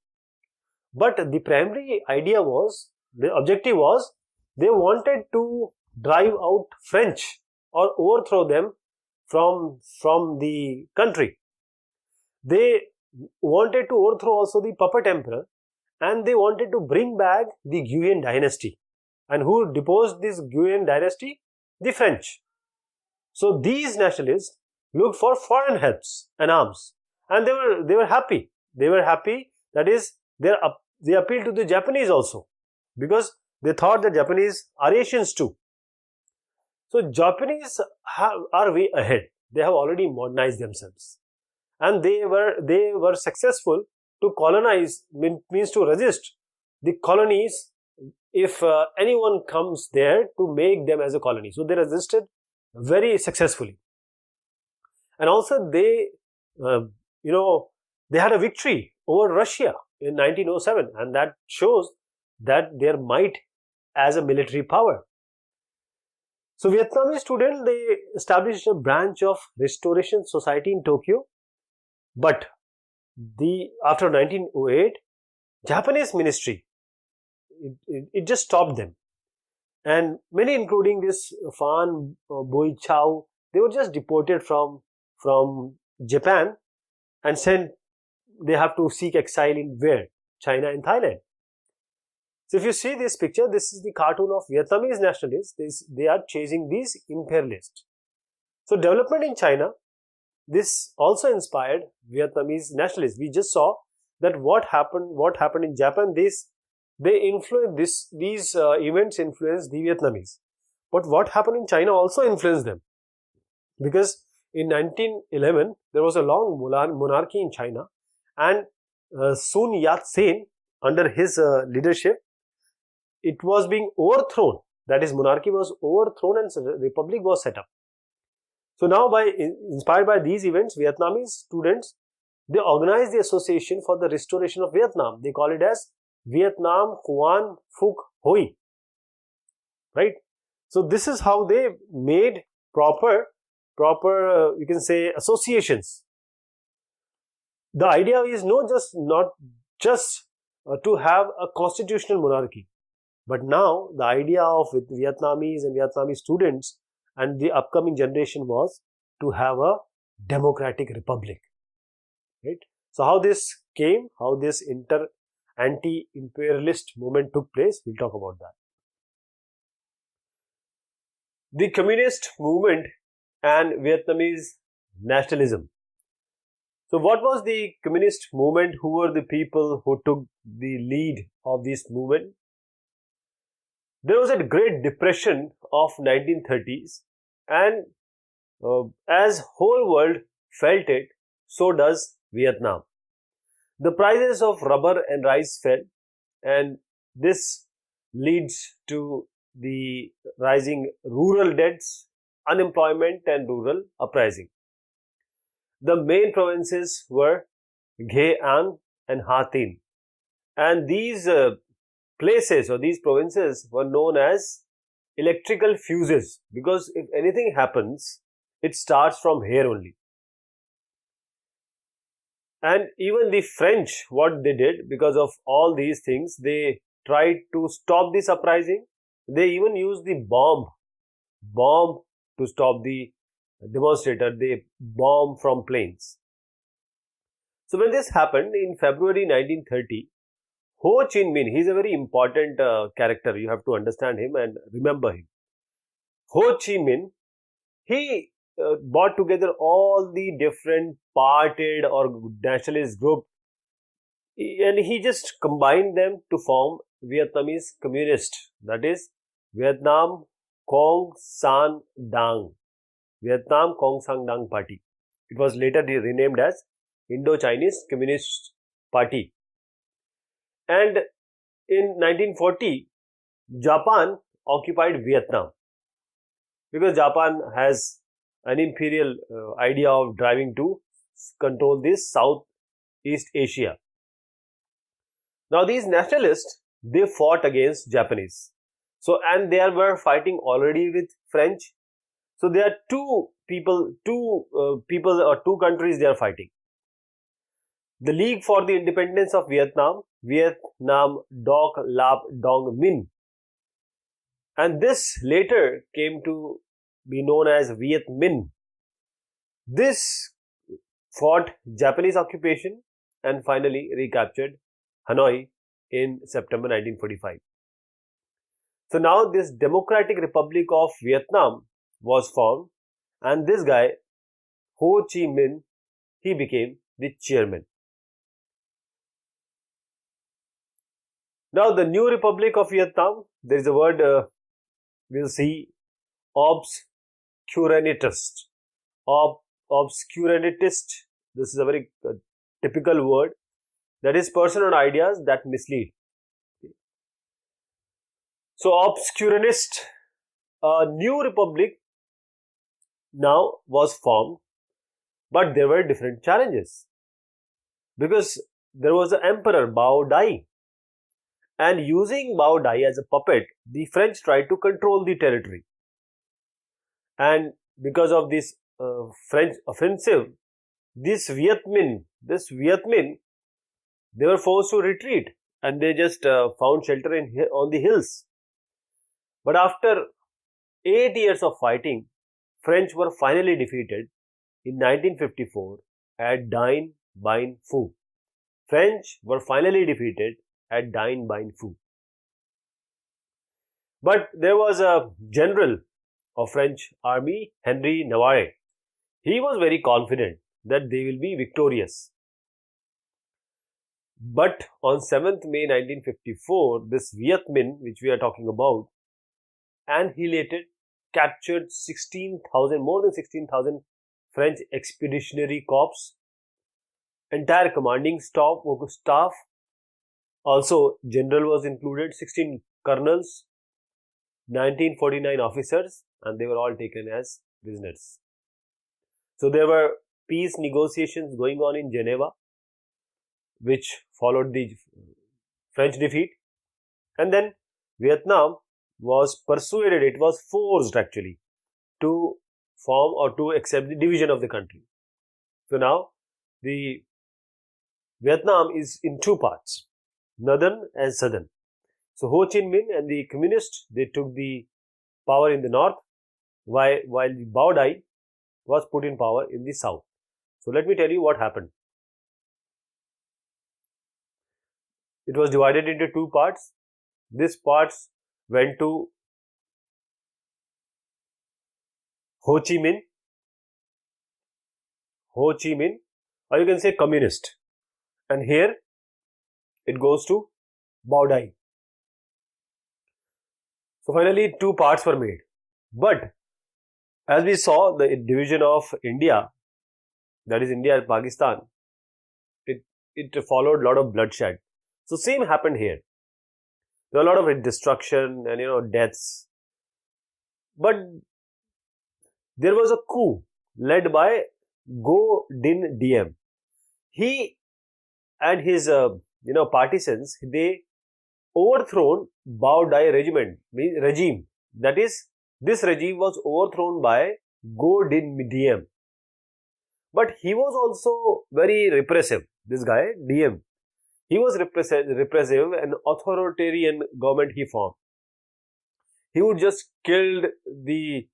But the primary idea was, the objective was, they wanted to drive out French or overthrow them from the country. They wanted to overthrow also the puppet emperor, and they wanted to bring back the Nguyen dynasty. And who deposed this Nguyen dynasty? The French. So these nationalists looked for foreign helps and arms, and they were happy. They were happy. That is, they appealed to the Japanese also, because They thought the Japanese are Asians too. So Japanese are way ahead. They have already modernized themselves, and they were successful to colonize, means to resist the colonies if anyone comes there to make them as a colony. So they resisted very successfully, and also they uh, you know they had a victory over Russia in 1907, and that shows that their might as a military power. So Vietnamese students, they established a branch of Restoration Society in Tokyo, but after 1908, Japanese ministry, it just stopped them, and many, including this Fan Boi Chao, they were just deported from Japan and sent. They have to seek exile in where? China and Thailand. So if you see this picture, this is the cartoon of Vietnamese nationalists. They are chasing these imperialists. So development in China, this also inspired Vietnamese nationalists. We just saw that what happened in Japan. These events influenced the Vietnamese. But what happened in China also influenced them, because in 1911 there was a long monarchy in China, and Sun Yat-sen, under his leadership, it was being overthrown. That is, monarchy was overthrown and republic was set up. So now, inspired by these events, Vietnamese students, they organized the Association for the Restoration of Vietnam. They call it as Vietnam Hoan Phuc Hoi. Right? So this is how they made proper you can say associations. The idea is not just to have a constitutional monarchy, but now the idea of Vietnamese and Vietnamese students and the upcoming generation was to have a democratic republic. Right? So how this came, how this anti-imperialist movement took place, we'll talk about that. The communist movement and Vietnamese nationalism. So what was the communist movement? Who were the people who took the lead of this movement? There was a Great Depression of 1930s, and as whole world felt it, so does Vietnam. The prices of rubber and rice fell, and this leads to the rising rural debts, unemployment, and rural uprising. The main provinces were Ge An and Ha Tin, and these places or these provinces were known as electrical fuses, because if anything happens, it starts from here only. And even the French, what they did, because of all these things, they tried to stop this uprising. They even used the bomb to stop the demonstrator. They bomb from planes. So when this happened in February 1930, Ho Chi Minh, he is a very important character. You have to understand him and remember him. Ho Chi Minh, he brought together all the different parted or nationalist group, and he just combined them to form Vietnamese Communist, that is Vietnam Cong San Dang, Vietnam Cong San Dang Party. It was later renamed as Indo-Chinese Communist Party. And in 1940, Japan occupied Vietnam, because Japan has an imperial idea of driving to control this Southeast Asia. Now these nationalists, they fought against Japanese. So, and they were fighting already with French. So there are two countries they are fighting. The League for the Independence of Vietnam, Vietnam Doc Lap Dong Min, and this later came to be known as Viet Minh. This fought Japanese occupation and finally recaptured Hanoi in September 1945. So now this Democratic Republic of Vietnam was formed, and this guy, Ho Chi Minh, he became the chairman. Now, the new Republic of Vietnam, there is a word we'll see, obscurantist. Obscurantist, this is a very typical word, that is person or ideas that mislead. So, obscurantist, a new republic now was formed, but there were different challenges because there was the emperor Bao Dai, and using Bao Dai as a puppet, the French tried to control the territory. And because of this French offensive, this Viet Minh, they were forced to retreat, and they just found shelter on the hills. But after 8 years of fighting, French were finally defeated in 1954 at Dien Bien Phu. French were finally defeated at Dien Bien Phu. But there was a general of French army, Henry Navarre. He was very confident that they will be victorious. But on 7th May 1954, this Viet Minh, which we are talking about, annihilated, captured more than 16,000 French expeditionary corps, entire commanding staff, also general was included, 16 colonels, 1949 officers, and they were all taken as prisoners. So there were peace negotiations going on in Geneva, which followed the French defeat, and then Vietnam was persuaded, it was forced actually, to form or to accept the division of the country. So now the Vietnam is in two parts, northern and southern. So Ho Chi Minh and the communists, they took the power in the north, while Bao Dai was put in power in the south. So let me tell you what happened. It was divided into two parts. These parts went to Ho Chi Minh, or you can say communist. And here it goes to Bao Dai. So finally, two parts were made. But as we saw the division of India, that is India and Pakistan, it followed a lot of bloodshed. So same happened here. There were a lot of destruction and deaths. But there was a coup led by Go Din Diem. He and his partisans, they overthrown Bao Dai regime. That is, this regime was overthrown by Go Din Diem. But he was also very repressive. This guy Diem, he was repressive and authoritarian government he formed. He would just kill the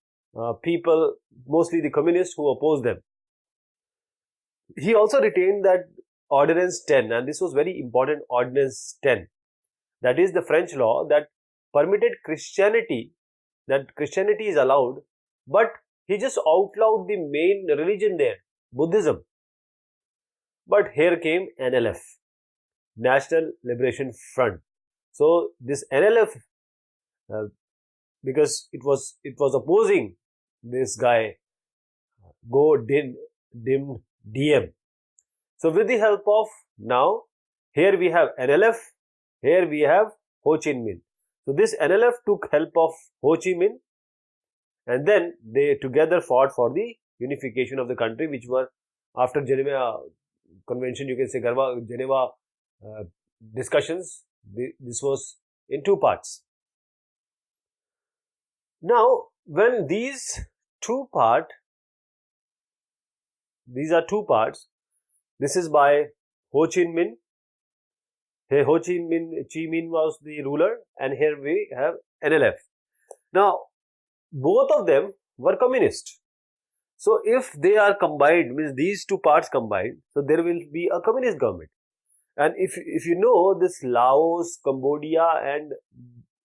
people, mostly the communists who opposed them. He also retained that Ordinance 10, and this was very important, Ordinance 10. That is the French law that permitted Christianity, that Christianity is allowed, but he just outlawed the main religion there, Buddhism. But here came NLF, National Liberation Front. So this NLF, because it was opposing this guy Go Din Diem. So with the help of, now here we have NLF, here we have Ho Chi Minh. So this NLF took help of Ho Chi Minh, and then they together fought for the unification of the country, which were after Geneva Convention, you can say Geneva discussions. This was in two parts. Now, when these are two parts, this is by Ho Chi Minh. Here Ho Chi Minh was the ruler, and here we have NLF. Now, both of them were communist. So, if they are combined, means these two parts combined, so there will be a communist government. And if you know, this Laos, Cambodia and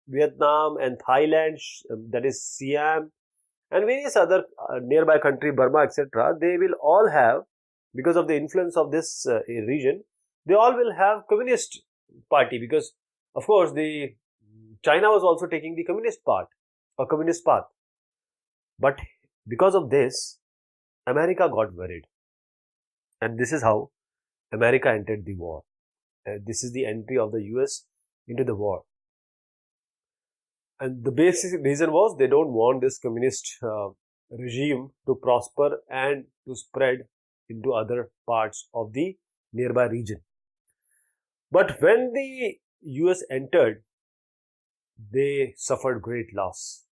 Vietnam and Thailand, that is Siam, and various other nearby country, Burma, etc., they will all have, because of the influence of this region, they all will have communist party, because Of course, the China was also taking the communist path. But because of this, America got worried. And this is how America entered the war. This is the entry of the US into the war. And the basic reason was they don't want this communist regime to prosper and to spread into other parts of the nearby region. But when the US entered, they suffered great loss.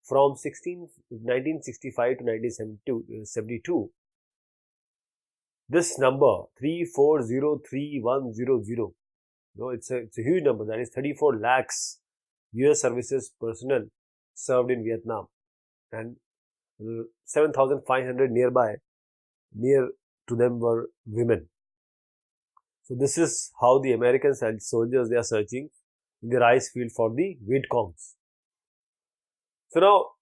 From 1965 to 1972, this number 3403,100, it's a huge number. That is 34 lakhs US services personnel served in Vietnam, and 7,500 near to them were women. So this is how the American soldiers, they are searching in the rice field for the Viet Congs. So now,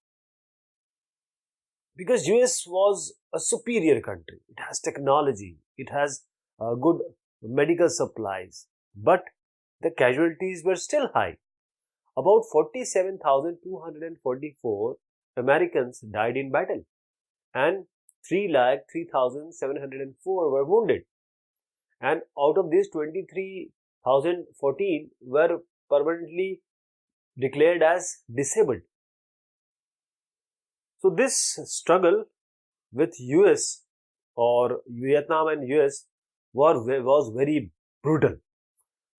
because US was a superior country, it has technology, it has good medical supplies, but the casualties were still high. About 47,244 Americans died in battle, and 3,03,704 were wounded. And out of these, 23,014 were permanently declared as disabled. So this struggle with US or Vietnam and US was very brutal.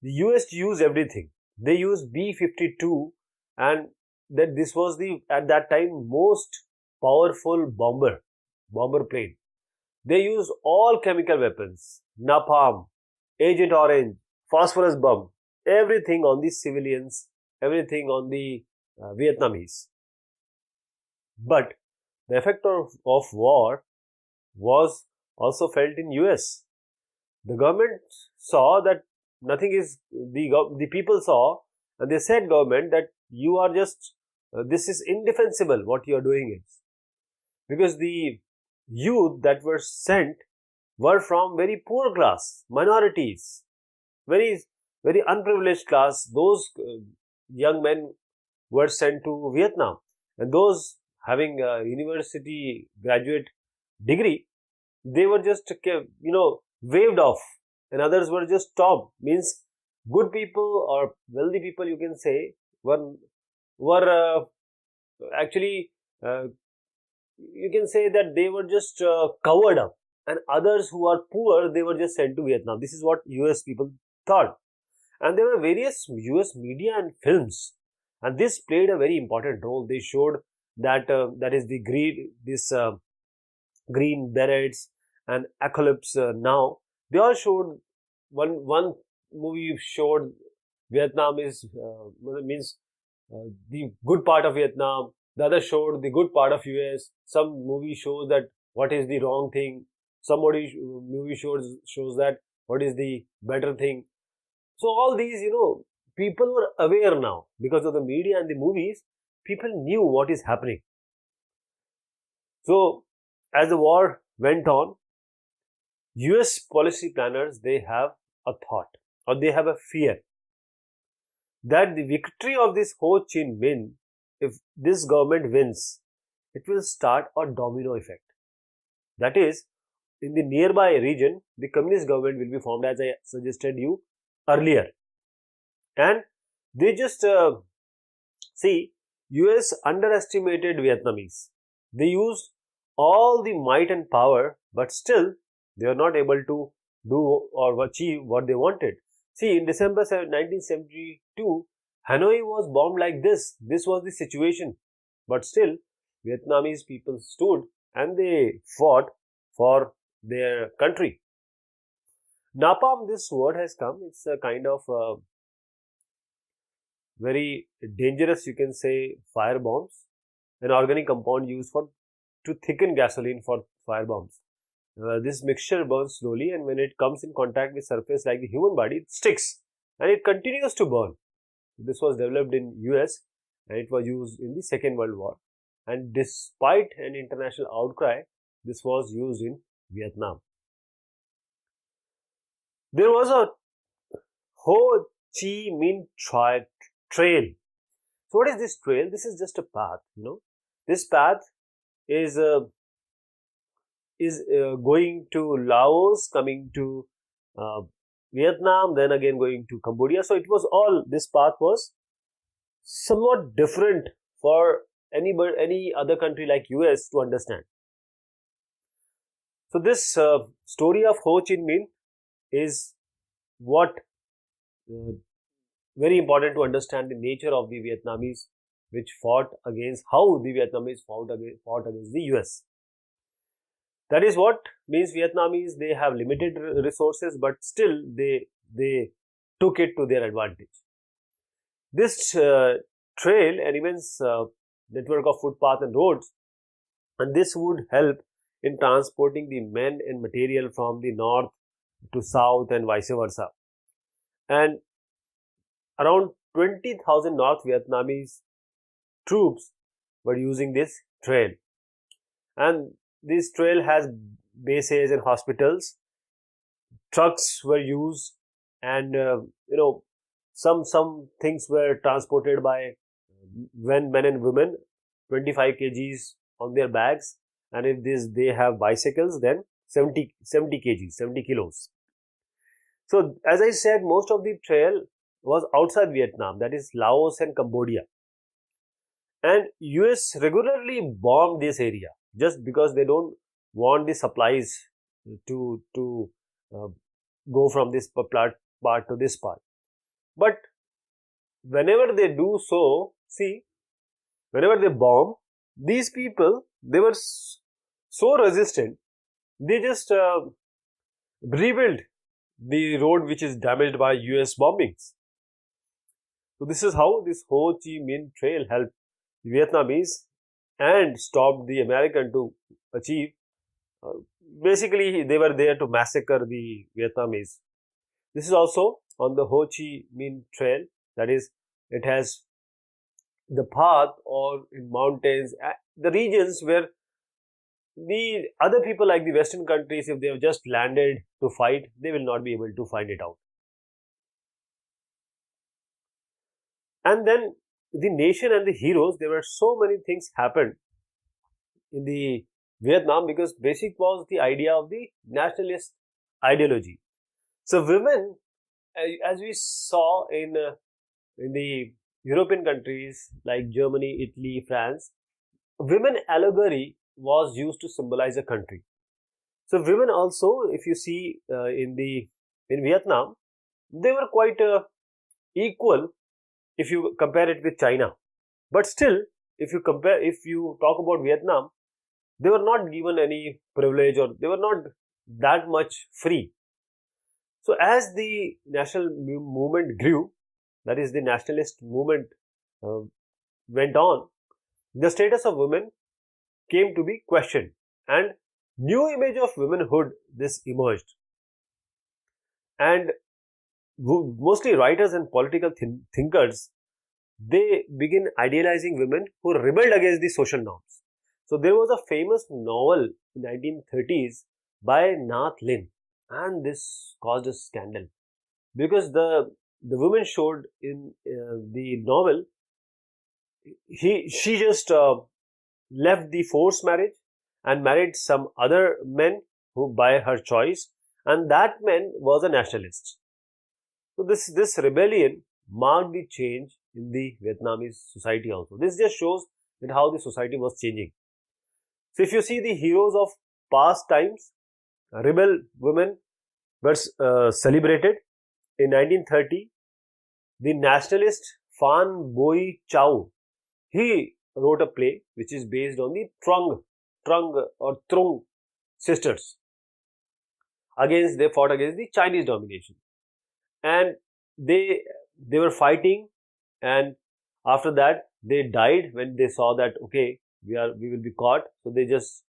The US used everything. They used B-52, and that this was at that time most powerful bomber plane. They used all chemical weapons, napalm, Agent Orange, phosphorus bomb, everything on the civilians, everything on the Vietnamese. But the effect of war was also felt in US. The government saw that nothing is, the people saw, and they said government that you are just, this is indefensible what you are doing is. Because the youth that were sent were from very poor class, minorities, very, very unprivileged class. Those young men were sent to Vietnam, and those having a university graduate degree, they were just, waved off, and others were just stopped. Means good people or wealthy people, you can say, were actually, you can say that they were just covered up, and others who are poor, they were just sent to Vietnam. This is what US people thought. And there were various US media and films, and this played a very important role. They showed that that is the green berets and apocalypse now. They all showed, one movie showed Vietnam is means the good part of Vietnam. The other showed the good part of US. Some movie shows that what is the wrong thing. Somebody movie shows that what is the better thing. So all these, people were aware now because of the media and the movies. People knew what is happening. So as the war went on, US policy planners, they have a thought, or they have a fear that the victory of this Ho Chi Minh, if this government wins, it will start a domino effect. That is, in the nearby region, the communist government will be formed, as I suggested you earlier. And they just see, US underestimated Vietnamese. They used all the might and power, but still they are not able to do or achieve what they wanted. See, in December 1972, Hanoi was bombed like this. This was the situation. But still, Vietnamese people stood and they fought for their country. Napalm, this word has come. It's a kind of very dangerous, you can say, fire bombs. An organic compound used to thicken gasoline for fire bombs. This mixture burns slowly, and when it comes in contact with surface like the human body, it sticks and it continues to burn. This was developed in US and it was used in the Second World War. And despite an international outcry, this was used in Vietnam. There was a Ho Chi Minh Trail. So what is this trail? This is just a path. This path is going to Laos, coming to Vietnam, then again going to Cambodia. So this path was somewhat different for any other country like US to understand. So this story of Ho Chi Minh is what very important to understand the nature of the Vietnamese, which how the Vietnamese fought against the US. That is what means Vietnamese, they have limited resources, but still they took it to their advantage. This trail, an immense network of footpath and roads, and this would help in transporting the men and material from the north to south and vice versa. And around 20,000 North Vietnamese troops were using this trail. And this trail has bases and hospitals. Trucks were used, and some things were transported by men and women, 25 kgs on their bags, and if they have bicycles, then 70 kgs, 70 kilos. So as I said, most of the trail was outside Vietnam, that is Laos and Cambodia. And US regularly bombed this area just because they don't want the supplies to go from this part to this part. But whenever they do so, whenever they bomb, these people, they were so resistant, they just rebuilt the road which is damaged by US bombings. So this is how this Ho Chi Minh Trail helped the Vietnamese and stopped the American to achieve. Basically, they were there to massacre the Vietnamese. This is also on the Ho Chi Minh Trail. That is, it has the path or in mountains, the regions where the other people like the Western countries, if they have just landed to fight, they will not be able to find it out. And then the nation and the heroes, there were so many things happened in the Vietnam because basic was the idea of the nationalist ideology. So women, as we saw in the European countries like Germany, Italy, France, women allegory was used to symbolize a country. So women also, if you see in Vietnam, they were quite equal if you compare it with China. But still, if you talk about Vietnam, they were not given any privilege or they were not that much free. So as the national movement grew, that is the nationalist movement went on, the status of women came to be questioned and new image of womanhood this emerged. And mostly writers and political thinkers, they begin idealizing women who rebelled against the social norms. So there was a famous novel in 1930s by Nath Lin, and this caused a scandal because the woman showed in the novel, she just left the forced marriage and married some other men who by her choice, and that man was a nationalist. So this rebellion marked the change in the Vietnamese society also. This just shows that how the society was changing. So if you see the heroes of past times, rebel women were celebrated. In 1930, the nationalist Phan Boi Chau, he wrote a play which is based on the Trung sisters. They fought against the Chinese domination, and they were fighting, and after that they died when they saw that okay, we will be caught. So they just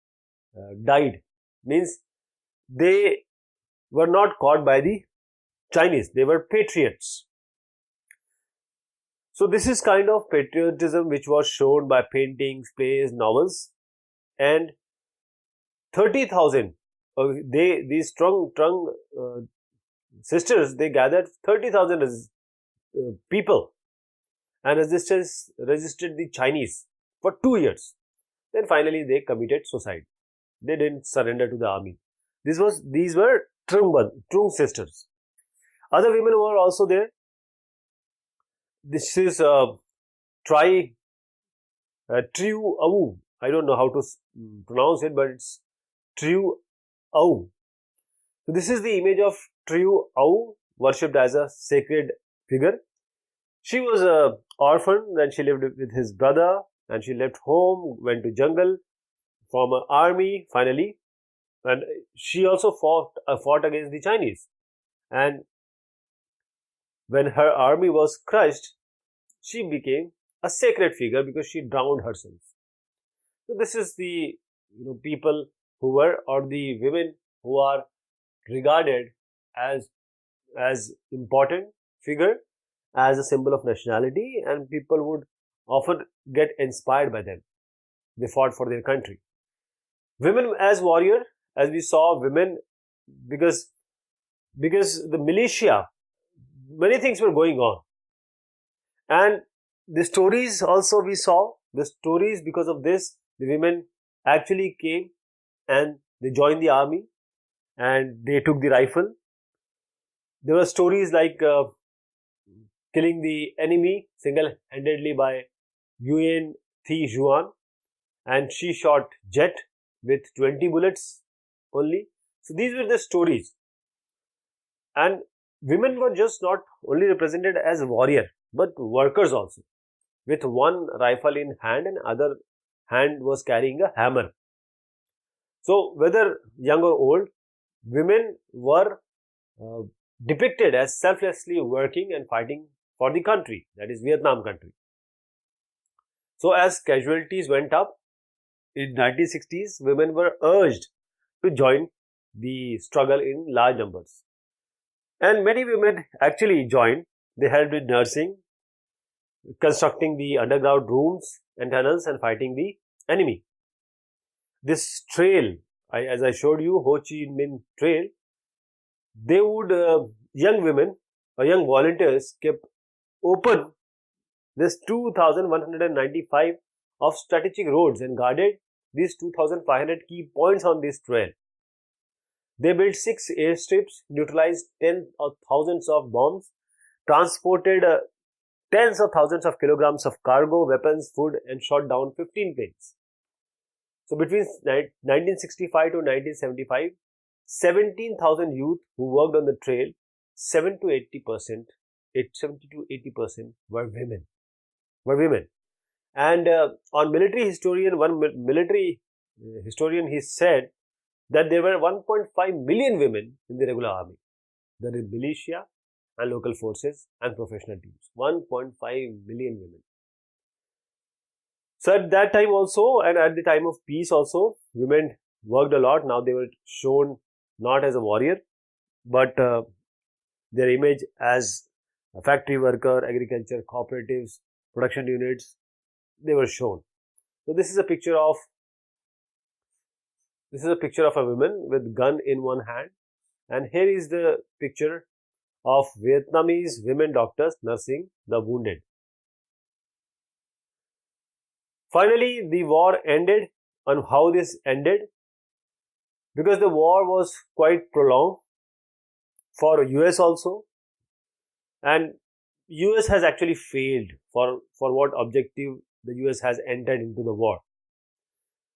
died. Means they were not caught by the Chinese, they were patriots. So this is kind of patriotism which was shown by paintings, plays, novels, and 30,000 these Trung sisters, they gathered 30,000 people and resisted the Chinese for 2 years. Then finally they committed suicide. They didn't surrender to the army. These were Trung sisters. Other women were also there. This is Triu Au. I don't know how to pronounce it, but it's Triu Au. So this is the image of Triu Au, worshipped as a sacred figure. She was an orphan, then she lived with his brother, and she left home, went to jungle, formed an army finally, and she also fought against the Chinese. And when her army was crushed, she became a sacred figure because she drowned herself. So this is the people who were, or the women who are regarded as important figure, as a symbol of nationality, and people would often get inspired by them. They fought for their country. Women as warrior, as we saw, women, because the militia, many things were going on, and the stories also we saw, the stories, because of this, the women actually came and they joined the army and they took the rifle. There were stories like killing the enemy single-handedly by Yuan Thi Juan, and she shot Jet with 20 bullets only. So these were the stories. And women were just not only represented as warrior, but workers also, with one rifle in hand and other hand was carrying a hammer. So whether young or old, women were depicted as selflessly working and fighting for the country, that is Vietnam country. So as casualties went up in 1960s, women were urged to join the struggle in large numbers. And many women actually joined. They helped with nursing, constructing the underground rooms and tunnels, and fighting the enemy. This trail, as I showed you, Ho Chi Minh Trail, they would, young women or young volunteers kept open this 2,195 of strategic roads and guarded these 2,500 key points on this trail. They built 6 airstrips, neutralized tens of thousands of bombs, transported tens of thousands of kilograms of cargo, weapons, food, and shot down 15 planes. So between 1965 to 1975, 17,000 youth who worked on the trail, 70 to 80% were women. And on military historian, one military historian, he said that there were 1.5 million women in the regular army, the militia and local forces and professional teams. 1.5 million women. So at that time also, and at the time of peace also, women worked a lot. Now they were shown not as a warrior, but their image as a factory worker, agriculture, cooperatives, production units, they were shown. So this is a picture of a woman with gun in one hand, and here is the picture of Vietnamese women doctors nursing the wounded. Finally, the war ended. And how this ended? Because the war was quite prolonged for US also, and US has actually failed for what objective the US has entered into the war.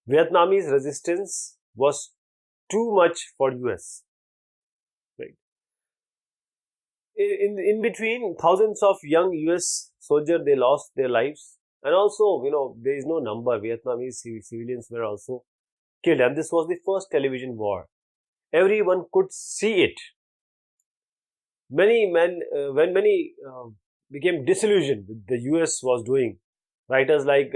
Vietnamese resistance was too much for US. Right. In between, thousands of young US soldiers, they lost their lives, and also, there is no number. Vietnamese civilians were also killed, and this was the first television war. Everyone could see it. Many men, when many became disillusioned with the US was doing, writers like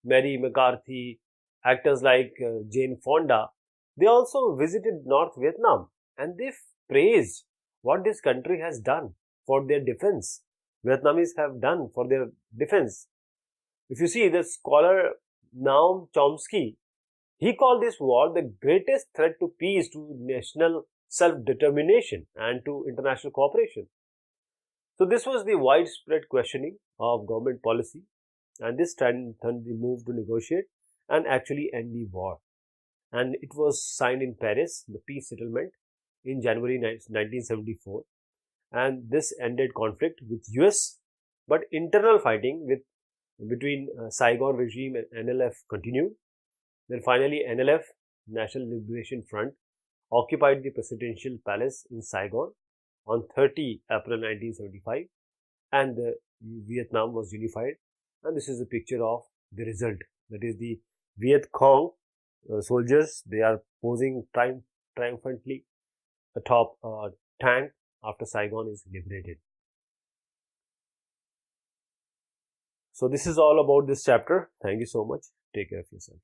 Mary McCarthy, actors like Jane Fonda, they also visited North Vietnam and they praised what this country has done for their defense. Vietnamese have done for their defense. If you see the scholar Noam Chomsky, he called this war the greatest threat to peace, to national self-determination, and to international cooperation. So this was the widespread questioning of government policy, and this strengthened the move to negotiate and actually end the war. And it was signed in Paris, the peace settlement, in January 1974, and this ended conflict with US, but internal fighting between Saigon regime and NLF continued. Then finally NLF, National Liberation Front, occupied the presidential palace in Saigon on 30 April 1975, and Vietnam was unified. And this is a picture of the result. That is the Viet Cong soldiers. They are posing triumphantly atop a tank after Saigon is liberated. So this is all about this chapter. Thank you so much. Take care of yourself.